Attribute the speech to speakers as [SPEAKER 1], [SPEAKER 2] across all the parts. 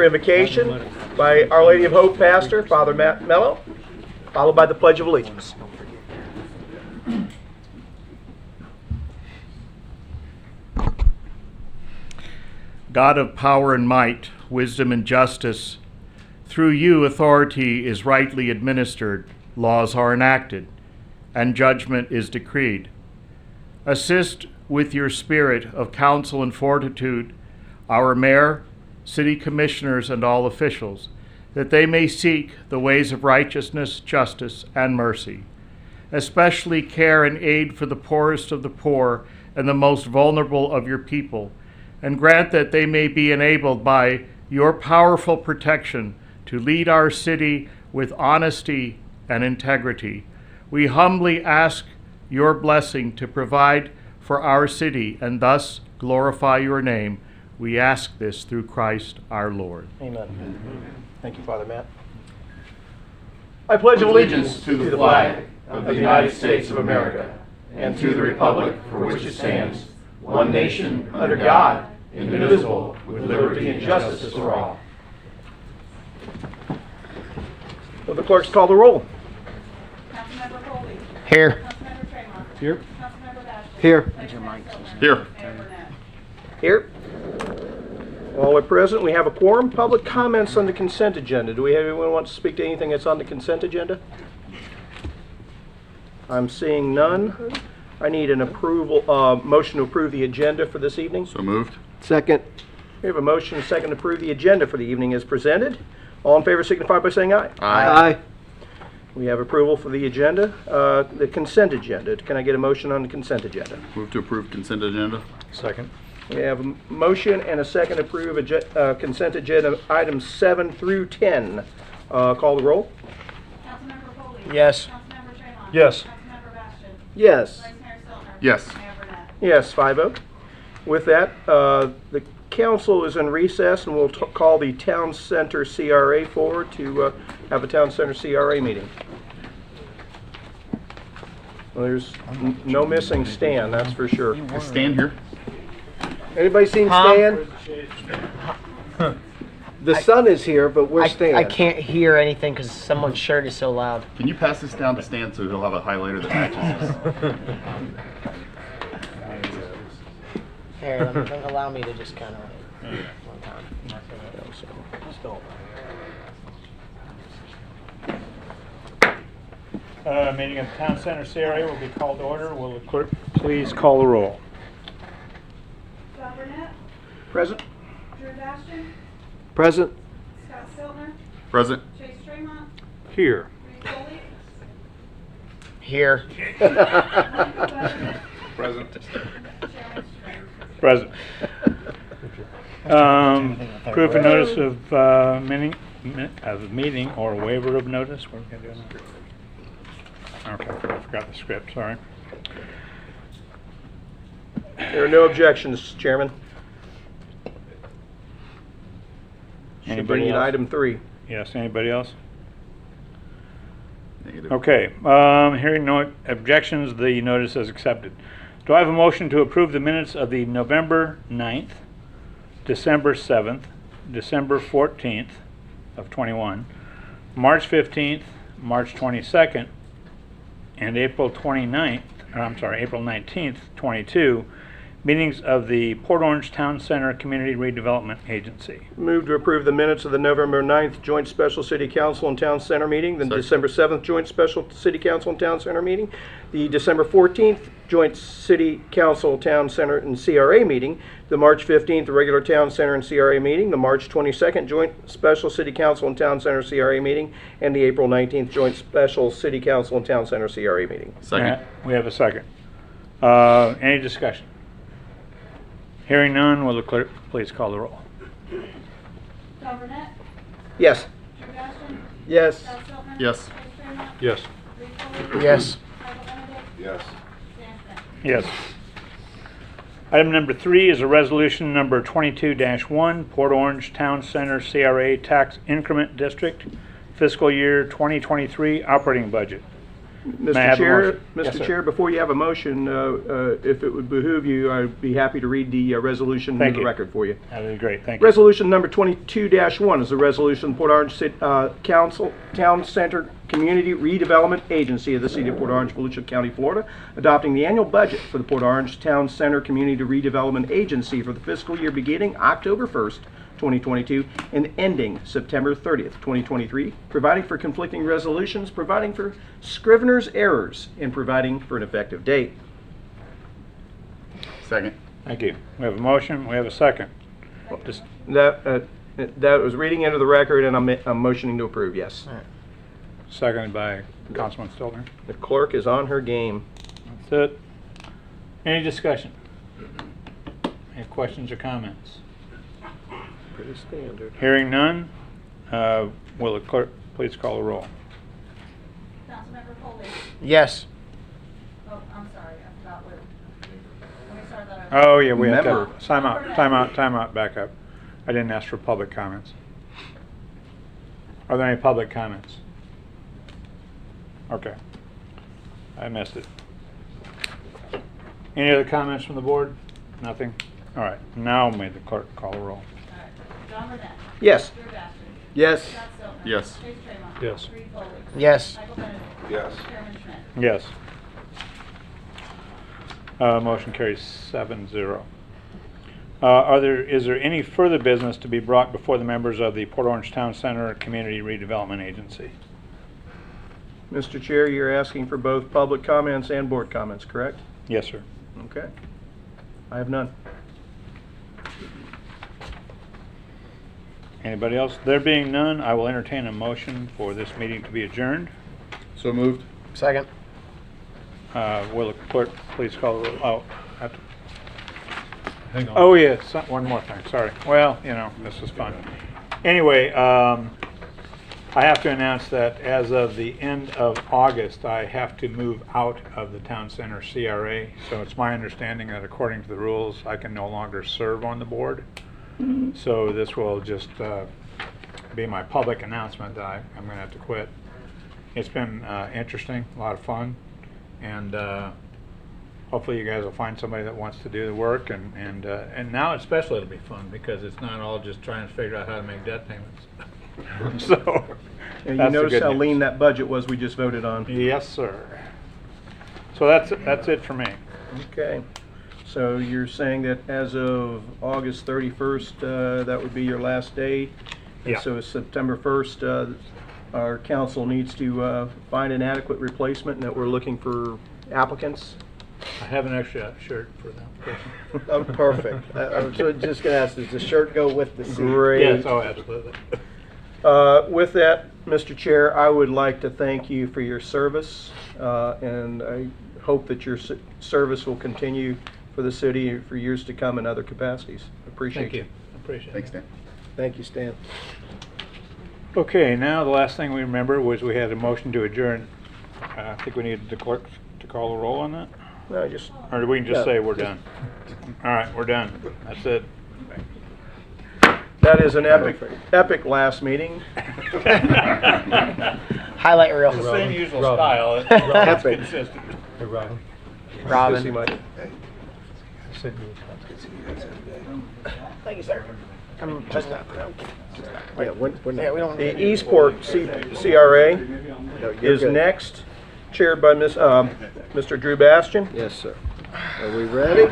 [SPEAKER 1] Invocation by Our Lady of Hope pastor, Father Matt Mello, followed by the Pledge of Allegiance.
[SPEAKER 2] God of power and might, wisdom and justice, through you authority is rightly administered, laws are enacted, and judgment is decreed. Assist with your spirit of counsel and fortitude our mayor, city commissioners, and all officials, that they may seek the ways of righteousness, justice, and mercy. Especially care and aid for the poorest of the poor and the most vulnerable of your people, and grant that they may be enabled by your powerful protection to lead our city with honesty and integrity. We humbly ask your blessing to provide for our city and thus glorify your name. We ask this through Christ our Lord.
[SPEAKER 1] Amen. Thank you, Father Matt. I pledge allegiance to the flag of the United States of America and to the republic for which it stands, one nation, under God, indivisible, with liberty and justice for all. Will the clerks call the roll?
[SPEAKER 3] Councilmember Colby.
[SPEAKER 4] Here.
[SPEAKER 3] Councilmember Tremont.
[SPEAKER 4] Here.
[SPEAKER 3] Councilmember Bastian.
[SPEAKER 4] Here.
[SPEAKER 3] Vice Mayor Silver.
[SPEAKER 4] Here.
[SPEAKER 3] Mayor Burnett.
[SPEAKER 1] Here. All are present. We have a quorum. Public comments on the consent agenda. Do we have anyone who wants to speak to anything that's on the consent agenda? I'm seeing none. I need an motion to approve the agenda for this evening.
[SPEAKER 4] So moved. Second.
[SPEAKER 1] We have a motion and a second to approve the agenda for the evening as presented. All in favor signify by saying aye.
[SPEAKER 4] Aye.
[SPEAKER 1] We have approval for the agenda, the consent agenda. Can I get a motion on the consent agenda?
[SPEAKER 4] Move to approve consent agenda.
[SPEAKER 2] Second.
[SPEAKER 1] We have a motion and a second to approve consent agenda items 7 through 10. Call the roll.
[SPEAKER 3] Councilmember Colby.
[SPEAKER 4] Yes.
[SPEAKER 3] Councilmember Tremont.
[SPEAKER 2] Yes.
[SPEAKER 3] Councilmember Bastian.
[SPEAKER 1] Yes.
[SPEAKER 3] Vice Mayor Silver.
[SPEAKER 4] Yes.
[SPEAKER 3] Mayor Burnett.
[SPEAKER 1] Yes, 5-0. With that, the council is in recess, and we'll call the Town Center CRA forward to have a Town Center CRA meeting. Well, there's no missing Stan, that's for sure.
[SPEAKER 4] Stand here.
[SPEAKER 1] Anybody seen Stan? The sun is here, but where's Stan?
[SPEAKER 5] I can't hear anything because someone's shirt is so loud.
[SPEAKER 4] Can you pass this down to Stan so he'll have a highlighter that matches this?
[SPEAKER 5] Here, allow me to just kind of one time. Just go.
[SPEAKER 6] Meeting of the Town Center CRA will be called to order. Will the clerk please call the roll?
[SPEAKER 3] John Burnett.
[SPEAKER 1] Present?
[SPEAKER 3] Drew Bastian.
[SPEAKER 1] Present.
[SPEAKER 3] Scott Stiltner.
[SPEAKER 4] Present.
[SPEAKER 3] Chase Tremont.
[SPEAKER 6] Here.
[SPEAKER 3] Reed Colby.
[SPEAKER 5] Here.
[SPEAKER 3] Michael Webber.
[SPEAKER 4] Present.
[SPEAKER 3] Chairman Strang.
[SPEAKER 6] Present. Proof of notice of meeting or waiver of notice. What are we going to do now? Okay, I forgot the script, sorry.
[SPEAKER 1] There are no objections, Chairman. Should
[SPEAKER 6] Anybody
[SPEAKER 1] bring you to
[SPEAKER 6] else?
[SPEAKER 1] item 3.
[SPEAKER 6] Yes, anybody else?
[SPEAKER 4] Negative.
[SPEAKER 6] Okay, hearing no objections, the notice is accepted. Do I have a motion to approve the minutes of the November 9th, December 7th, December 14th of 21, March 15th, March 22nd, and April 19th, 22, meetings of the Port Orange Town Center Community Redevelopment Agency.
[SPEAKER 1] Move to approve the minutes of the November 9th Joint Special City Council and Town Center meeting, the
[SPEAKER 4] Second.
[SPEAKER 1] December 7th Joint Special City Council and Town Center meeting, the December 14th Joint City Council, Town Center, and CRA meeting, the March 15th regular Town Center and CRA meeting, the March 22nd Joint Special City Council and Town Center CRA meeting, and the April 19th Joint Special City Council and Town Center CRA meeting.
[SPEAKER 4] Second.
[SPEAKER 6] We have a second. Any discussion? Hearing none, will the clerk please call the roll?
[SPEAKER 3] John Burnett.
[SPEAKER 1] Yes.
[SPEAKER 3] Drew Bastian.
[SPEAKER 1] Yes.
[SPEAKER 3] Scott Stiltner.
[SPEAKER 4] Yes.
[SPEAKER 3] Chase Tremont.
[SPEAKER 6] Yes.
[SPEAKER 3] Reed Colby.
[SPEAKER 5] Yes.
[SPEAKER 3] Michael Benedict.
[SPEAKER 4] Yes.
[SPEAKER 3] Stan Smith.
[SPEAKER 6] Yes. Item number 3 is a resolution number 22-1, Port Orange Town Center CRA Tax Increment District, fiscal year 2023 operating budget. May I have a motion? Yes,
[SPEAKER 1] Mr.
[SPEAKER 6] sir.
[SPEAKER 1] Chair, before you have a motion, if it would behoove you, I'd be happy to read the resolution into
[SPEAKER 6] Thank
[SPEAKER 1] the
[SPEAKER 6] you.
[SPEAKER 1] record for you.
[SPEAKER 6] That would be great, thank you.
[SPEAKER 1] Resolution number 22-1 is a resolution of Port Orange Council, Town Center Community Redevelopment Agency of the City of Port Orange, Volusia County, Florida, adopting the annual budget for the Port Orange Town Center Community Redevelopment Agency for the fiscal year beginning October 1st, 2022, and ending September 30th, 2023, providing for conflicting resolutions, providing for scrivener's errors, and providing for an effective date.
[SPEAKER 4] Second.
[SPEAKER 6] Thank you. We have a motion, we have a second. Just-
[SPEAKER 1] That was reading into the record, and I'm motioning to approve, yes.
[SPEAKER 6] Seconded by Councilman Stiltner.
[SPEAKER 1] The clerk is on her game.
[SPEAKER 6] That's it. Any discussion? Any questions or comments?
[SPEAKER 1] Pretty standard.
[SPEAKER 6] Hearing none, will the clerk please call the roll?
[SPEAKER 3] Councilmember Foley.
[SPEAKER 5] Yes.
[SPEAKER 3] Oh, I'm sorry, I forgot what. Let me start that over.
[SPEAKER 6] Oh, yeah, we have to,
[SPEAKER 1] Member.
[SPEAKER 6] time out, back up. I didn't ask for public comments. Are there any public comments? Okay. I missed it. Any other comments from the board? Nothing? All right, now may the clerk call the roll.
[SPEAKER 3] All right. John Burnett.
[SPEAKER 1] Yes.
[SPEAKER 3] Drew Bastion.
[SPEAKER 1] Yes.
[SPEAKER 3] Scott Stiltner.
[SPEAKER 4] Yes.
[SPEAKER 3] Chase Tremont.
[SPEAKER 6] Yes.
[SPEAKER 3] Reed Foley.
[SPEAKER 5] Yes.
[SPEAKER 3] Michael Benedict.
[SPEAKER 4] Yes.
[SPEAKER 3] Chairman Schmidt.
[SPEAKER 6] Yes. Motion carries 7-0. Is there any further business to be brought before the members of the Port Orange Town Center Community Redevelopment Agency?
[SPEAKER 1] Mr. Chair, you're asking for both public comments and board comments, correct?
[SPEAKER 6] Yes, sir.
[SPEAKER 1] Okay. I have none.
[SPEAKER 6] Anybody else? There being none, I will entertain a motion for this meeting to be adjourned.
[SPEAKER 4] So moved.
[SPEAKER 5] Second.
[SPEAKER 6] Will the clerk please call the roll? Oh, hang on. Oh, yes, one more thing, sorry. Well, you know, this is fun. Anyway, I have to announce that as of the end of August, I have to move out of the Town Center CRA. So it's my understanding that according to the rules, I can no longer serve on the board. So this will just be my public announcement that I'm going to have to quit. It's been interesting, a lot of fun, and hopefully you guys will find somebody that wants to do the work. And now especially it'll be fun because it's not all just trying to figure out how to make debt payments. So
[SPEAKER 1] And
[SPEAKER 6] that's
[SPEAKER 1] you
[SPEAKER 6] the
[SPEAKER 1] notice
[SPEAKER 6] good
[SPEAKER 1] how
[SPEAKER 6] news.
[SPEAKER 1] lean that budget was we just voted on.
[SPEAKER 6] Yes, sir. So that's it for me.
[SPEAKER 1] Okay. So you're saying that as of August 31st, that would be your last day? And
[SPEAKER 6] Yeah.
[SPEAKER 1] so September 1st, our council needs to find an adequate replacement, and that we're looking for applicants?
[SPEAKER 6] I have an extra shirt for them.
[SPEAKER 7] Oh, perfect. I was just gonna ask, does the shirt go with the suit?
[SPEAKER 1] Great.
[SPEAKER 6] Yes, oh, absolutely.
[SPEAKER 1] With that, Mr. Chair, I would like to thank you for your service, and I hope that your service will continue for the city for years to come in other capacities. Appreciate
[SPEAKER 6] Thank you. Appreciate it.
[SPEAKER 4] Thanks, Dan.
[SPEAKER 7] Thank you, Stan.
[SPEAKER 6] Okay, now the last thing we remember was we had a motion to adjourn. I think we needed the clerk to call the roll on that,
[SPEAKER 1] No, just
[SPEAKER 6] or we can just
[SPEAKER 1] Yeah,
[SPEAKER 6] say we're done. All right, we're done. That's it.
[SPEAKER 1] that is an epic last meeting.
[SPEAKER 5] Highlight reel.
[SPEAKER 6] Same usual style.
[SPEAKER 7] Epic.
[SPEAKER 6] Consistent.
[SPEAKER 5] Robin.
[SPEAKER 1] See Mike.
[SPEAKER 5] Thank you, sir. I'm just not.
[SPEAKER 7] Yeah, we're not.
[SPEAKER 5] Yeah, we don't.
[SPEAKER 1] The Eastport CRA
[SPEAKER 7] No, you're
[SPEAKER 1] is
[SPEAKER 7] good.
[SPEAKER 1] next, chaired by Mr. Drew Bastion.
[SPEAKER 7] Yes, sir. Are we ready?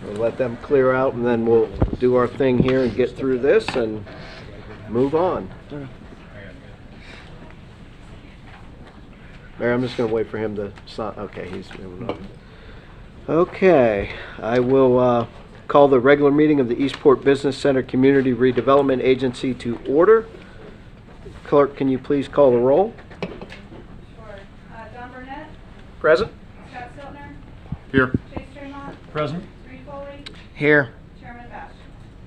[SPEAKER 7] We'll let them clear out and then we'll do our thing here and get through this and move on. Mayor, I'm just gonna wait for him to sign. Okay, he's moving on. Okay, I will call the regular meeting of the Eastport Business Center Community Redevelopment Agency to order. Clerk, can you please call the roll?
[SPEAKER 3] Sure. John Burnett.
[SPEAKER 1] Present?
[SPEAKER 3] Scott Stiltner.
[SPEAKER 4] Here.
[SPEAKER 3] Chase Tremont.
[SPEAKER 6] Present.
[SPEAKER 3] Reed Foley.
[SPEAKER 5] Here.
[SPEAKER 3] Chairman Bastion.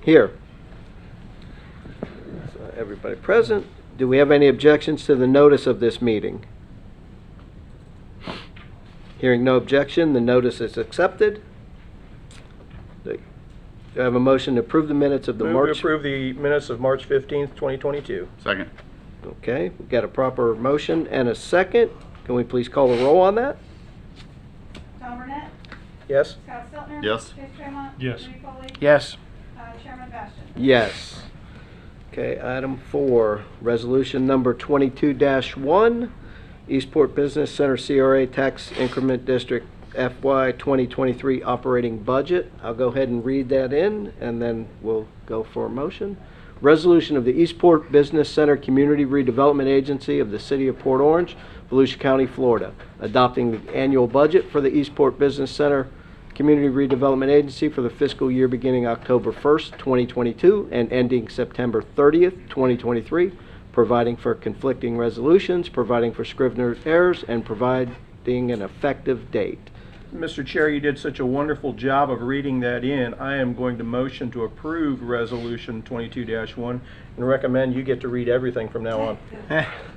[SPEAKER 7] Here. So everybody present. Do we have any objections to the notice of this meeting? Hearing no objection, the notice is accepted. Do I have a motion to approve the minutes of the
[SPEAKER 1] Move to
[SPEAKER 7] March?
[SPEAKER 1] approve the minutes of March 15th, 2022.
[SPEAKER 4] Second.
[SPEAKER 7] Okay, we've got a proper motion and a second. Can we please call the roll on that?
[SPEAKER 3] Tom Burnett,
[SPEAKER 1] Yes?
[SPEAKER 3] Scott Steltner.
[SPEAKER 4] Yes.
[SPEAKER 3] Chase Tremont.
[SPEAKER 6] Yes.
[SPEAKER 3] Lee Foley.
[SPEAKER 5] Yes.
[SPEAKER 3] Chairman Bastian.
[SPEAKER 7] Yes. Okay, item 4, resolution number 22-1, Eastport Business Center CRA Tax Increment District FY 2023 operating budget. I'll go ahead and read that in, and then we'll go for a motion. Resolution of the Eastport Business Center Community Redevelopment Agency of the City of Port Orange, Volusia County, Florida, adopting the annual budget for the Eastport Business Center Community Redevelopment Agency for the fiscal year beginning October 1st, 2022 and ending September 30th, 2023, providing for conflicting resolutions, providing for Scrivener's errors, and providing an effective date.
[SPEAKER 1] Mr. Chair, you did such a wonderful job of reading that in. I am going to motion to approve Resolution 22-1 and recommend you get to read everything from now on.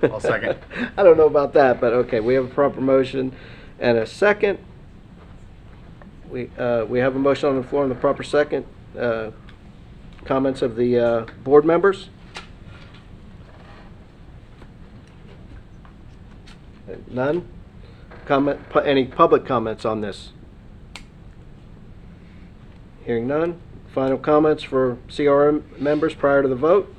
[SPEAKER 4] I'll second.
[SPEAKER 7] I don't know about that, but okay, we have a proper motion and a second. We have a motion on the floor and the proper second. Comments of the board members? None? Any public comments on this? Hearing none. Final comments for CRM members prior to the vote?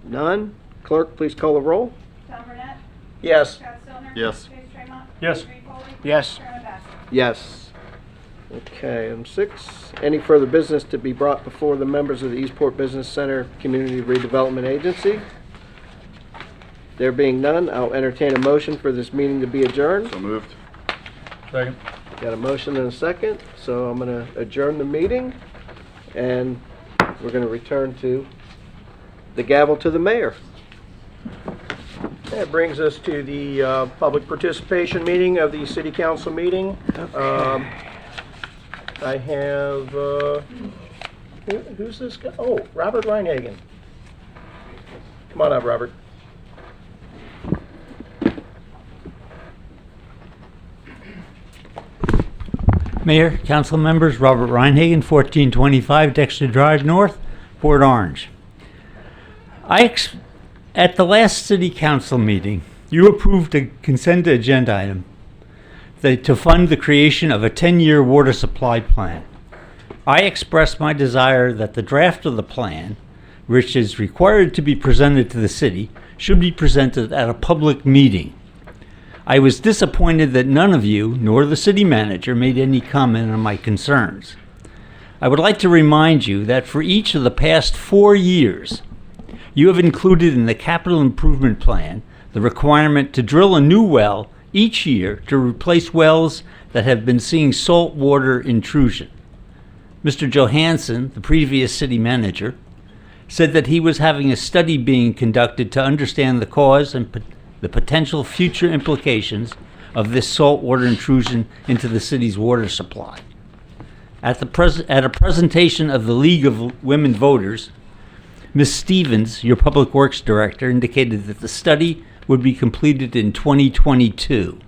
[SPEAKER 7] None? Clerk, please call the roll.
[SPEAKER 3] Tom Burnett,
[SPEAKER 1] Yes.
[SPEAKER 3] Scott Steltner.
[SPEAKER 4] Yes.
[SPEAKER 3] Chase Tremont.
[SPEAKER 6] Yes.
[SPEAKER 3] Lee Foley.
[SPEAKER 5] Yes.
[SPEAKER 3] Chairman Bastian.
[SPEAKER 7] Yes. Okay, item 6. Any further business to be brought before the members of the Eastport Business Center Community Redevelopment Agency? There being none, I'll entertain a motion for this meeting to be adjourned.
[SPEAKER 4] So moved.
[SPEAKER 6] Second.
[SPEAKER 7] Got a motion and a second, so I'm going to adjourn the meeting, and we're going to return to the gavel to the mayor.
[SPEAKER 1] That brings us to the public participation meeting of the city council meeting. I have, who's this guy? Oh, Robert Reinhagen. Come on up, Robert.
[SPEAKER 8] Mayor, council members, Robert Reinhagen, 1425 Dexter Drive North, Port Orange. At the last city council meeting, you approved a consent agenda item to fund the creation of a 10-year water supply plan. I expressed my desire that the draft of the plan, which is required to be presented to the city, should be presented at a public meeting. I was disappointed that none of you, nor the city manager, made any comment on my concerns. I would like to remind you that for each of the past 4 years, you have included in the capital improvement plan the requirement to drill a new well each year to replace wells that have been seeing salt water intrusion. Mr. Johansson, the previous city manager, said that he was having a study being conducted to understand the cause and the potential future implications of this saltwater intrusion into the city's water supply. At a presentation of the League of Women Voters, Ms. Stevens, your Public Works Director, indicated that the study would be completed in 2022.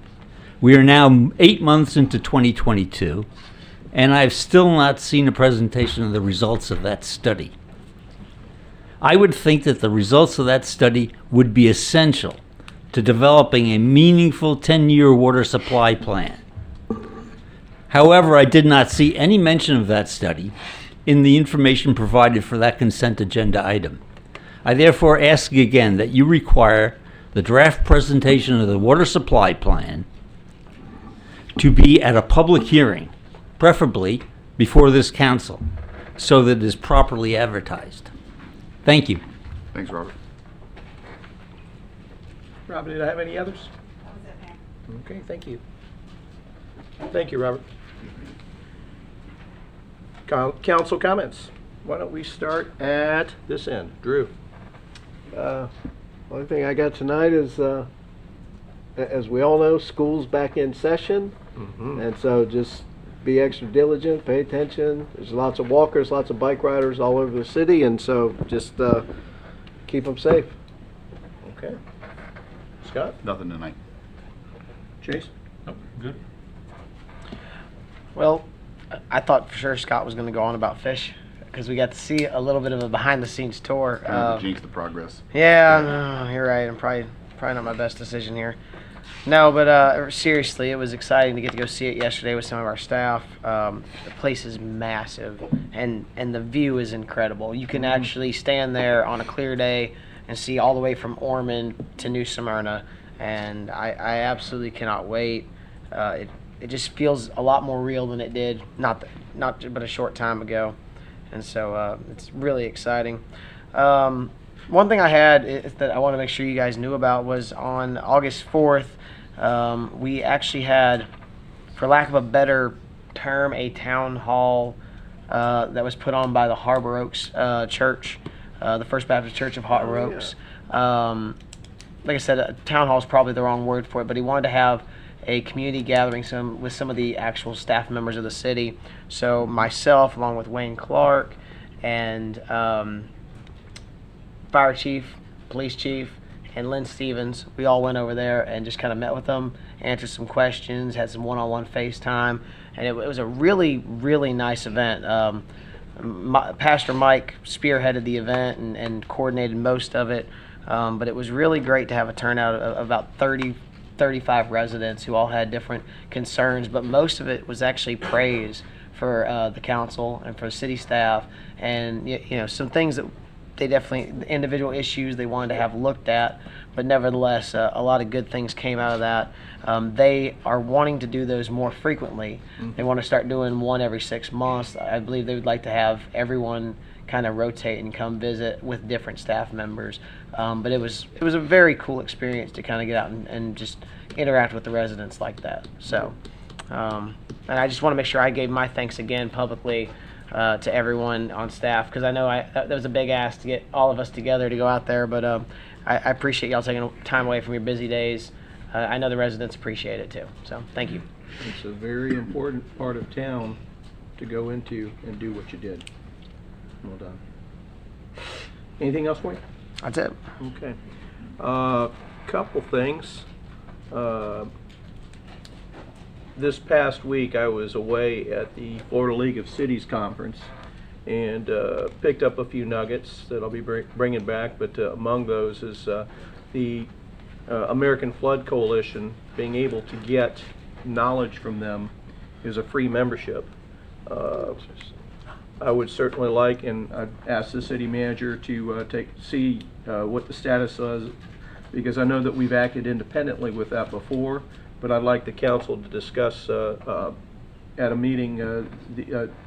[SPEAKER 8] We are now 8 months into 2022, and I've still not seen a presentation of the results of that study. I would think that the results of that study would be essential to developing a meaningful 10-year water supply plan. However, I did not see any mention of that study in the information provided for that consent agenda item. I therefore ask again that you require the draft presentation of the water supply plan to be at a public hearing, preferably before this council, so that it is properly advertised. Thank you.
[SPEAKER 4] Thanks, Robert.
[SPEAKER 1] Robert, did I have any others?
[SPEAKER 3] That was it, Mayor.
[SPEAKER 1] Okay, thank you. Thank you, Robert. Council comments. Why don't we start at this end? Drew.
[SPEAKER 7] Only thing I got tonight is, as we all know, school's back in session, and so just be extra diligent, pay attention. There's lots of walkers, lots of bike riders all over the city, and so just keep them safe.
[SPEAKER 1] Okay. Scott?
[SPEAKER 4] Nothing tonight.
[SPEAKER 1] Chase?
[SPEAKER 6] Oh, good.
[SPEAKER 5] Well, I thought for sure Scott was going to go on about fish because we got to see a little bit of a behind-the-scenes tour.
[SPEAKER 4] Kind of jinx the progress.
[SPEAKER 5] Yeah, no, you're right. I'm probably not my best decision here. No, but seriously, it was exciting to get to go see it yesterday with some of our staff. The place is massive, and the view is incredible. You can actually stand there on a clear day and see all the way from Ormond to New Smyrna, and I absolutely cannot wait. It just feels a lot more real than it did not but a short time ago, and so it's really exciting. One thing I had that I want to make sure you guys knew about was on August 4th, we actually had, for lack of a better term, a town hall that was put on by the Harbor Oaks Church, the First Baptist Church of Harbor Oaks. Like I said, a town hall is probably the wrong word for it, but he wanted to have a community gathering with some of the actual staff members of the city. So myself, along with Wayne Clark and Fire Chief, Police Chief, and Lynn Stevens, we all went over there and just kind of met with them, answered some questions, had some one-on-one FaceTime, and it was a really, really nice event. Pastor Mike spearheaded the event and coordinated most of it, but it was really great to have a turnout of about 35 residents who all had different concerns, but most of it was actually praise for the council and for the city staff, and some things that they definitely, individual issues they wanted to have looked at, but nevertheless, a lot of good things came out of that. They are wanting to do those more frequently. They want to start doing one every 6 months. I believe they would like to have everyone kind of rotate and come visit with different staff members. But it was a very cool experience to kind of get out and just interact with the residents like that. So, and I just want to make sure I gave my thanks again publicly to everyone on staff, because I know that was a big ask to get all of us together to go out there, but I appreciate y'all taking time away from your busy days. I know the residents appreciate it too, so thank you.
[SPEAKER 1] It's a very important part of town to go into and do what you did. Well done. Anything else for you?
[SPEAKER 5] That's it.
[SPEAKER 1] Okay. Couple things. This past week I was away at the Florida League of Cities conference and picked up a few nuggets that I'll be bringing back, but among those is the American Flood Coalition. Being able to get knowledge from them is a free membership. I would certainly like, and I'd ask the city manager to see what the status is, because I know that we've acted independently with that before, but I'd like the council to discuss at a meeting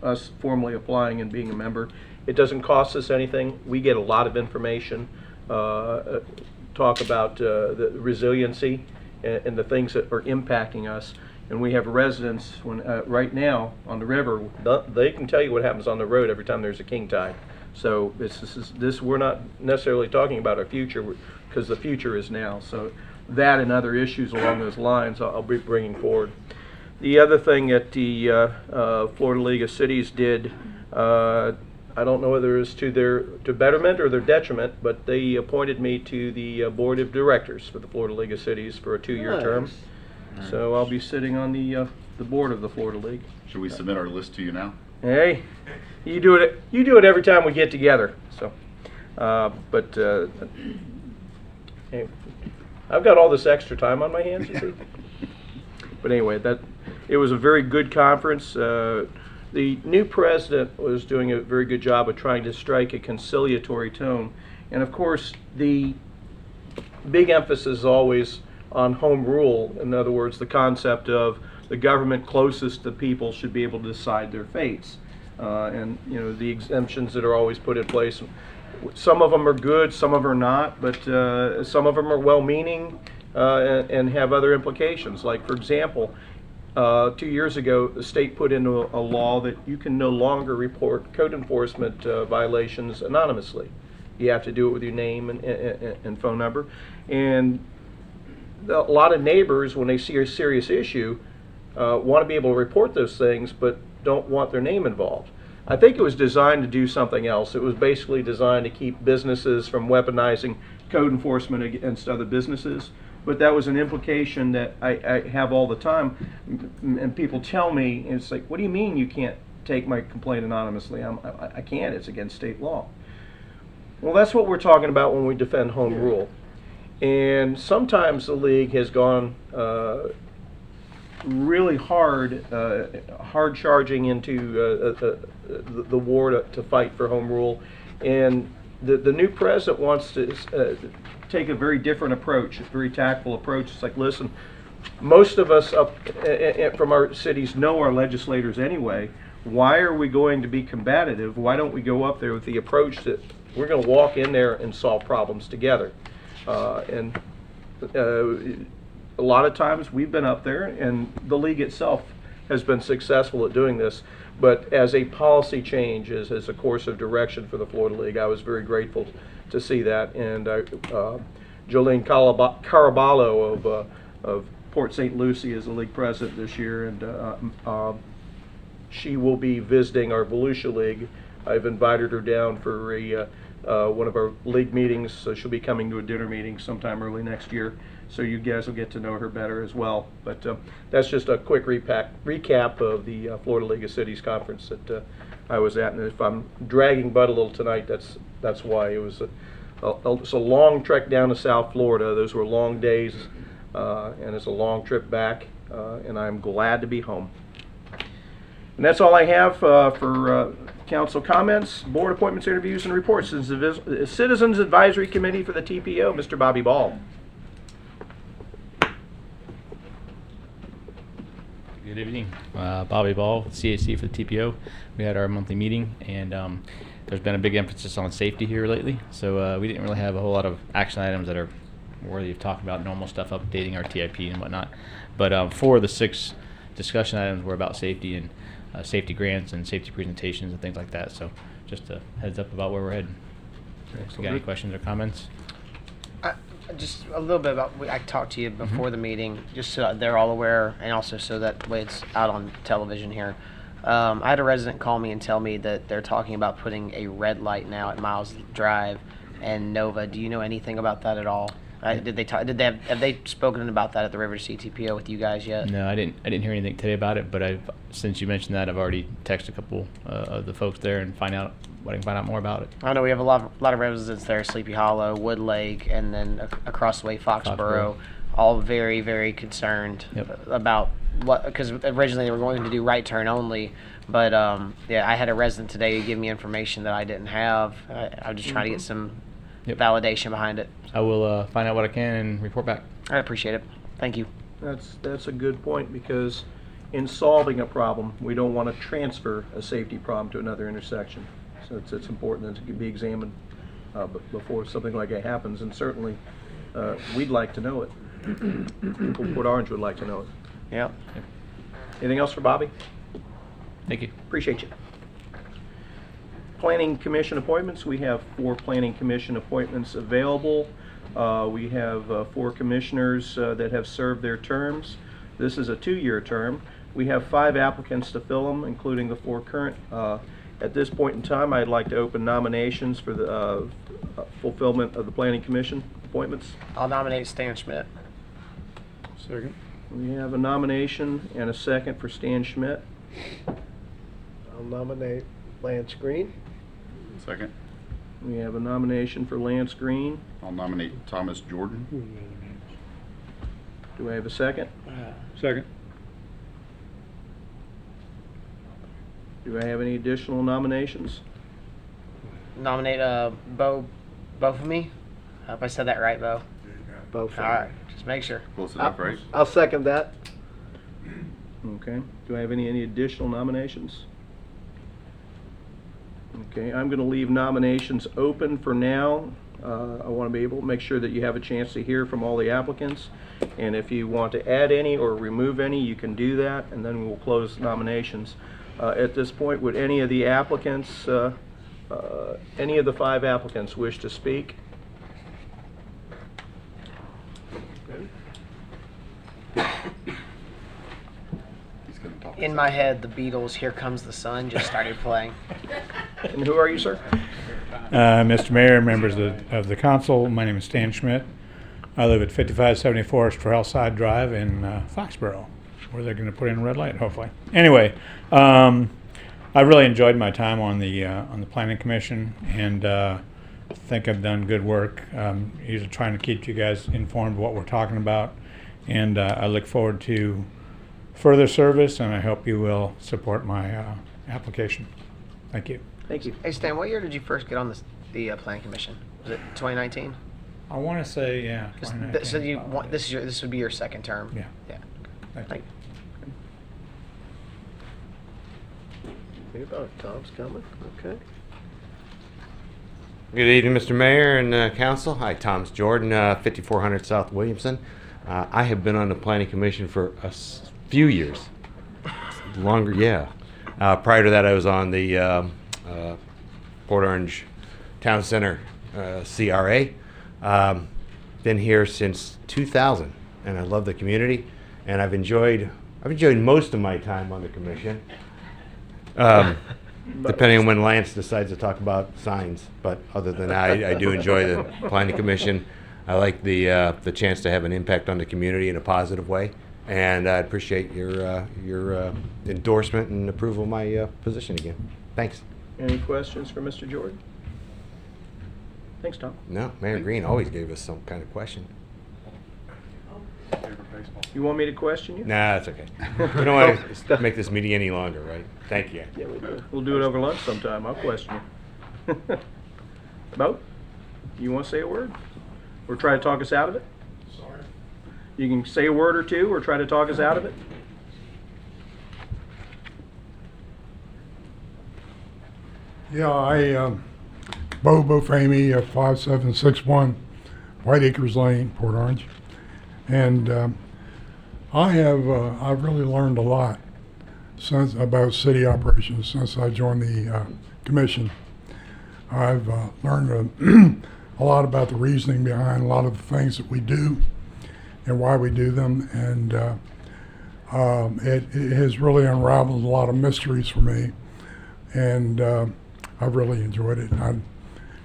[SPEAKER 1] us formally applying and being a member. It doesn't cost us anything. We get a lot of information, talk about the resiliency and the things that are impacting us. And we have residents right now on the river. They can tell you what happens on the road every time there's a king tide. So this we're not necessarily talking about our future, because the future is now. So that and other issues along those lines I'll be bringing forward. The other thing that the Florida League of Cities did, I don't know whether it's to betterment or their detriment, but they appointed me to the board of directors for the Florida League of Cities for a 2-year term. So I'll be sitting on the board of the Florida League.
[SPEAKER 4] Should we submit our list to you now?
[SPEAKER 1] Hey, you do it every time we get together. So, hey, I've got all this extra time on my hands, you see. But anyway, it was a very good conference. The new president was doing a very good job of trying to strike a conciliatory tone, and of course, the big emphasis is always on home rule. In other words, the concept of the government closest to people should be able to decide their fates, and the exemptions that are always put in place. Some of them are good, some of them are not, but some of them are well-meaning and have other implications. Like, for example, 2 years ago, the state put into a law that you can no longer report code enforcement violations anonymously. You have to do it with your name and phone number. And a lot of neighbors, when they see a serious issue, want to be able to report those things, but don't want their name involved. I think it was designed to do something else. It was basically designed to keep businesses from weaponizing code enforcement against other businesses. But that was an implication that I have all the time, and people tell me, it's like, what do you mean you can't take my complaint anonymously. I can't. It's against state law. Well, that's what we're talking about when we defend home rule. And sometimes the league has gone really hard charging into the war to fight for home rule. And the new president wants to take a very different approach, a very tactful approach. It's like, listen, most of us up from our cities know our legislators anyway. Why are we going to be combative? Why don't we go up there with the approach that we're going to walk in there and solve problems together? And a lot of times we've been up there, and the league itself has been successful at doing this. But as a policy change, as a course of direction for the Florida League, I was very grateful to see that. And Jolene Caraballo of Port St. Lucie is the league president this year, and she will be visiting our Volusia League. I've invited her down for one of our league meetings, so she'll be coming to a dinner meeting sometime early next year. So you guys will get to know her better as well. But that's just a quick recap of the Florida League of Cities conference that I was at. And if I'm dragging butt a little tonight, that's why. It was it's a long trek down to South Florida. Those were long days, and it's a long trip back, and I'm glad to be home. And that's all I have for council comments, board appointments, interviews, and reports. Citizens Advisory Committee for the TPO, Mr. Bobby Ball.
[SPEAKER 9] Good evening. Bobby Ball, CAC for the TPO. We had our monthly meeting, and there's been a big emphasis on safety here lately. So we didn't really have a whole lot of action items that are worthy of talking about, normal stuff, updating our TIP and whatnot. But 4 of the 6 discussion items were about safety and safety grants and safety presentations and things like that. So just a heads up about where we're heading. If you got any questions or comments?
[SPEAKER 5] Just a little bit about, I talked to you before the meeting, just so they're all aware, and also so that way it's out on television here. I had a resident call me and tell me that they're talking about putting a red light now at Miles Drive and Nova. Do you know anything about that at all? Have they spoken about that at the River CTPO with you guys yet?
[SPEAKER 9] No, I didn't hear anything today about it, but since you mentioned that, I've already texted a couple of the folks there and find out what I can find out more about it.
[SPEAKER 5] I know we have a lot of residents there, Sleepy Hollow, Wood Lake, and then across the way, Foxborough, all very, very concerned about what, because originally they were going to do right turn only, but yeah, I had a resident today give me information that I didn't have. I'm just trying to get some validation behind it.
[SPEAKER 9] I will find out what I can and report back.
[SPEAKER 5] I appreciate it. Thank you.
[SPEAKER 1] That's a good point, because in solving a problem, we don't want to transfer a safety problem to another intersection. So it's important that it can be examined before something like that happens, and certainly we'd like to know it. People in Port Orange would like to know it.
[SPEAKER 5] Yeah.
[SPEAKER 1] Anything else for Bobby?
[SPEAKER 9] Thank you.
[SPEAKER 1] Appreciate you. Planning Commission appointments. We have 4 Planning Commission appointments available. We have 4 commissioners that have served their terms. This is a 2-year term. We have 5 applicants to fill them, including the 4 current. At this point in time, I'd like to open nominations for the fulfillment of the Planning Commission appointments.
[SPEAKER 5] I'll nominate Stan Schmidt.
[SPEAKER 6] Second.
[SPEAKER 1] We have a nomination and a second for Stan Schmidt.
[SPEAKER 7] I'll nominate Lance Green.
[SPEAKER 4] Second.
[SPEAKER 1] We have a nomination for Lance Green.
[SPEAKER 4] I'll nominate Thomas Jordan.
[SPEAKER 1] Do I have a second?
[SPEAKER 6] Second.
[SPEAKER 1] Do I have any additional nominations?
[SPEAKER 5] Nominate Bo for me. I hope I said that right, Bo.
[SPEAKER 7] Both.
[SPEAKER 5] All right, just make sure.
[SPEAKER 4] Close enough, right?
[SPEAKER 7] I'll second that.
[SPEAKER 1] Okay. Do I have any additional nominations? Okay, I'm going to leave nominations open for now. I want to be able to make sure that you have a chance to hear from all the applicants. And if you want to add any or remove any, you can do that, and then we'll close nominations. At this point, would any of the applicants, any of the 5 applicants wish to speak?
[SPEAKER 4] He's gonna talk.
[SPEAKER 5] In my head, the Beatles' "Here Comes the Sun" just started playing.
[SPEAKER 1] And who are you, sir?
[SPEAKER 10] Mr. Mayor, members of the council, my name is Stan Schmidt. I live at 5574 Strathside Drive in Foxborough, where they're going to put in a red light, hopefully. Anyway, I really enjoyed my time on the planning commission, and think I've done good work. Usually trying to keep you guys informed of what we're talking about, and I look forward to further service, and I hope you will support my application. Thank you.
[SPEAKER 1] Thank you.
[SPEAKER 5] Hey Stan, what year did you first get on the planning commission? Was it 2019?
[SPEAKER 10] I want to say, yeah.
[SPEAKER 5] So this would be your second term.
[SPEAKER 10] Yeah.
[SPEAKER 5] Yeah.
[SPEAKER 10] Thank
[SPEAKER 5] Thank
[SPEAKER 10] you.
[SPEAKER 7] Think about it. Tom's coming. Okay.
[SPEAKER 11] Good evening, Mr. Mayor and Council. Hi, Tom's Jordan, 5400 South Williamson. I have been on the Planning Commission for a few years. Longer, yeah. Prior to that, I was on the Port Orange Town Center CRA. Been here since 2000, and I love the community. And I've enjoyed most of my time on the commission. Depending on when Lance decides to talk about signs, but other than that, I do enjoy the planning commission. I like the chance to have an impact on the community in a positive way, and I appreciate your endorsement and approval of my position again. Thanks.
[SPEAKER 1] Any questions for Mr. Jordan? Thanks, Tom.
[SPEAKER 11] No, Mayor Green always gave us some kind of question.
[SPEAKER 1] You want me to question you?
[SPEAKER 11] Nah, that's okay. We don't want to make this meeting any longer, right? Thank you.
[SPEAKER 1] Yeah, we do. We'll do it over lunch sometime. I'll question you. Bo, you want to say a word? Or try to talk us out of it? Sorry. You can say a word or two or try to talk us out of it.
[SPEAKER 12] Yeah, Bo Bofamy, 5761 White Acres Lane, Port Orange. And I've really learned a lot about city operations since I joined the commission. I've learned a lot about the reasoning behind a lot of the things that we do and why we do them, and it has really unraveled a lot of mysteries for me, and I've really enjoyed it. I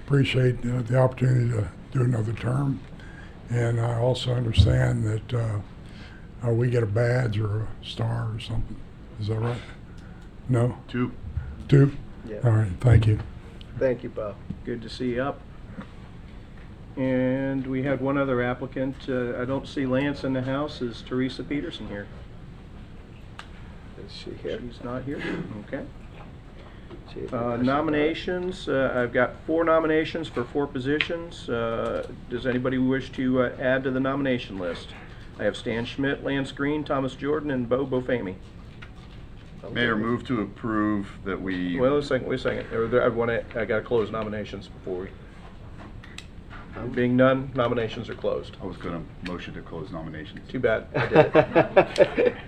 [SPEAKER 12] appreciate the opportunity to do another term, and I also understand that we get a badge or a star or something. Is that right? No? Two.
[SPEAKER 1] Yeah.
[SPEAKER 12] All right, thank you.
[SPEAKER 1] Thank you, Bo. Good to see you up. And we had one other applicant. I don't see Lance in the house. Is Teresa Peterson here?
[SPEAKER 7] Is she here?
[SPEAKER 1] She's not here? Okay.
[SPEAKER 7] She-
[SPEAKER 1] Nominations, I've got 4 nominations for 4 positions. Does anybody wish to add to the nomination list? I have Stan Schmidt, Lance Green, Thomas Jordan, and Bo Bofamy.
[SPEAKER 4] Mayor, move to approve that we.
[SPEAKER 1] Well, wait a second. I got to close nominations before we. Being none, nominations are closed.
[SPEAKER 4] I was going to motion to close nominations.
[SPEAKER 1] Too bad. I did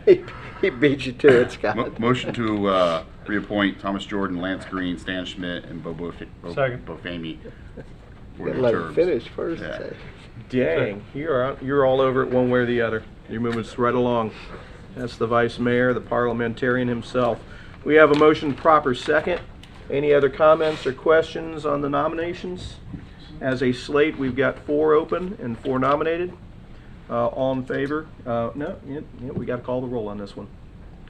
[SPEAKER 1] it.
[SPEAKER 7] he beat you to it, Scott.
[SPEAKER 4] Motion to reappoint Thomas Jordan, Lance Green, Stan Schmidt, and
[SPEAKER 6] Second.
[SPEAKER 4] Bofamy for
[SPEAKER 7] Gotta
[SPEAKER 4] their
[SPEAKER 7] let
[SPEAKER 4] terms.
[SPEAKER 7] him finish first.
[SPEAKER 4] Yeah.
[SPEAKER 7] Say.
[SPEAKER 1] Dang, you're all over it one way or the other. You're moving us right along. That's the vice mayor, the parliamentarian himself. We have a motion proper second. Any other comments or questions on the nominations? As a slate, we've got 4 open and 4 nominated. All in favor? No, we got to call the roll on this one.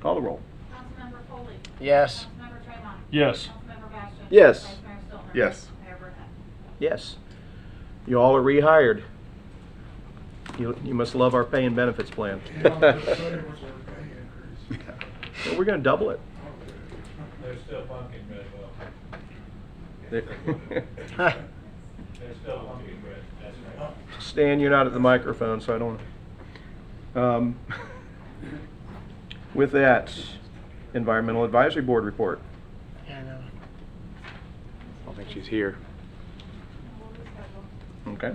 [SPEAKER 1] Call the roll.
[SPEAKER 3] Councilmember Foley.
[SPEAKER 5] Yes.
[SPEAKER 3] Councilmember Tremont.
[SPEAKER 6] Yes.
[SPEAKER 3] Councilmember Bastian.
[SPEAKER 7] Yes.
[SPEAKER 3] Vice Mayor Stiltner.
[SPEAKER 4] Yes.
[SPEAKER 3] Mayor Burnett.
[SPEAKER 1] Yes. You all are rehired. You must love our pay and benefits plan. Well, we're going to double it.
[SPEAKER 10] There's still pumpkin bread, There's still pumpkin bread, that's right.
[SPEAKER 1] Stan, you're not at the microphone, so I don't. With that, Environmental Advisory Board report.
[SPEAKER 5] Yeah, I know.
[SPEAKER 7] I don't think she's here.
[SPEAKER 1] Okay.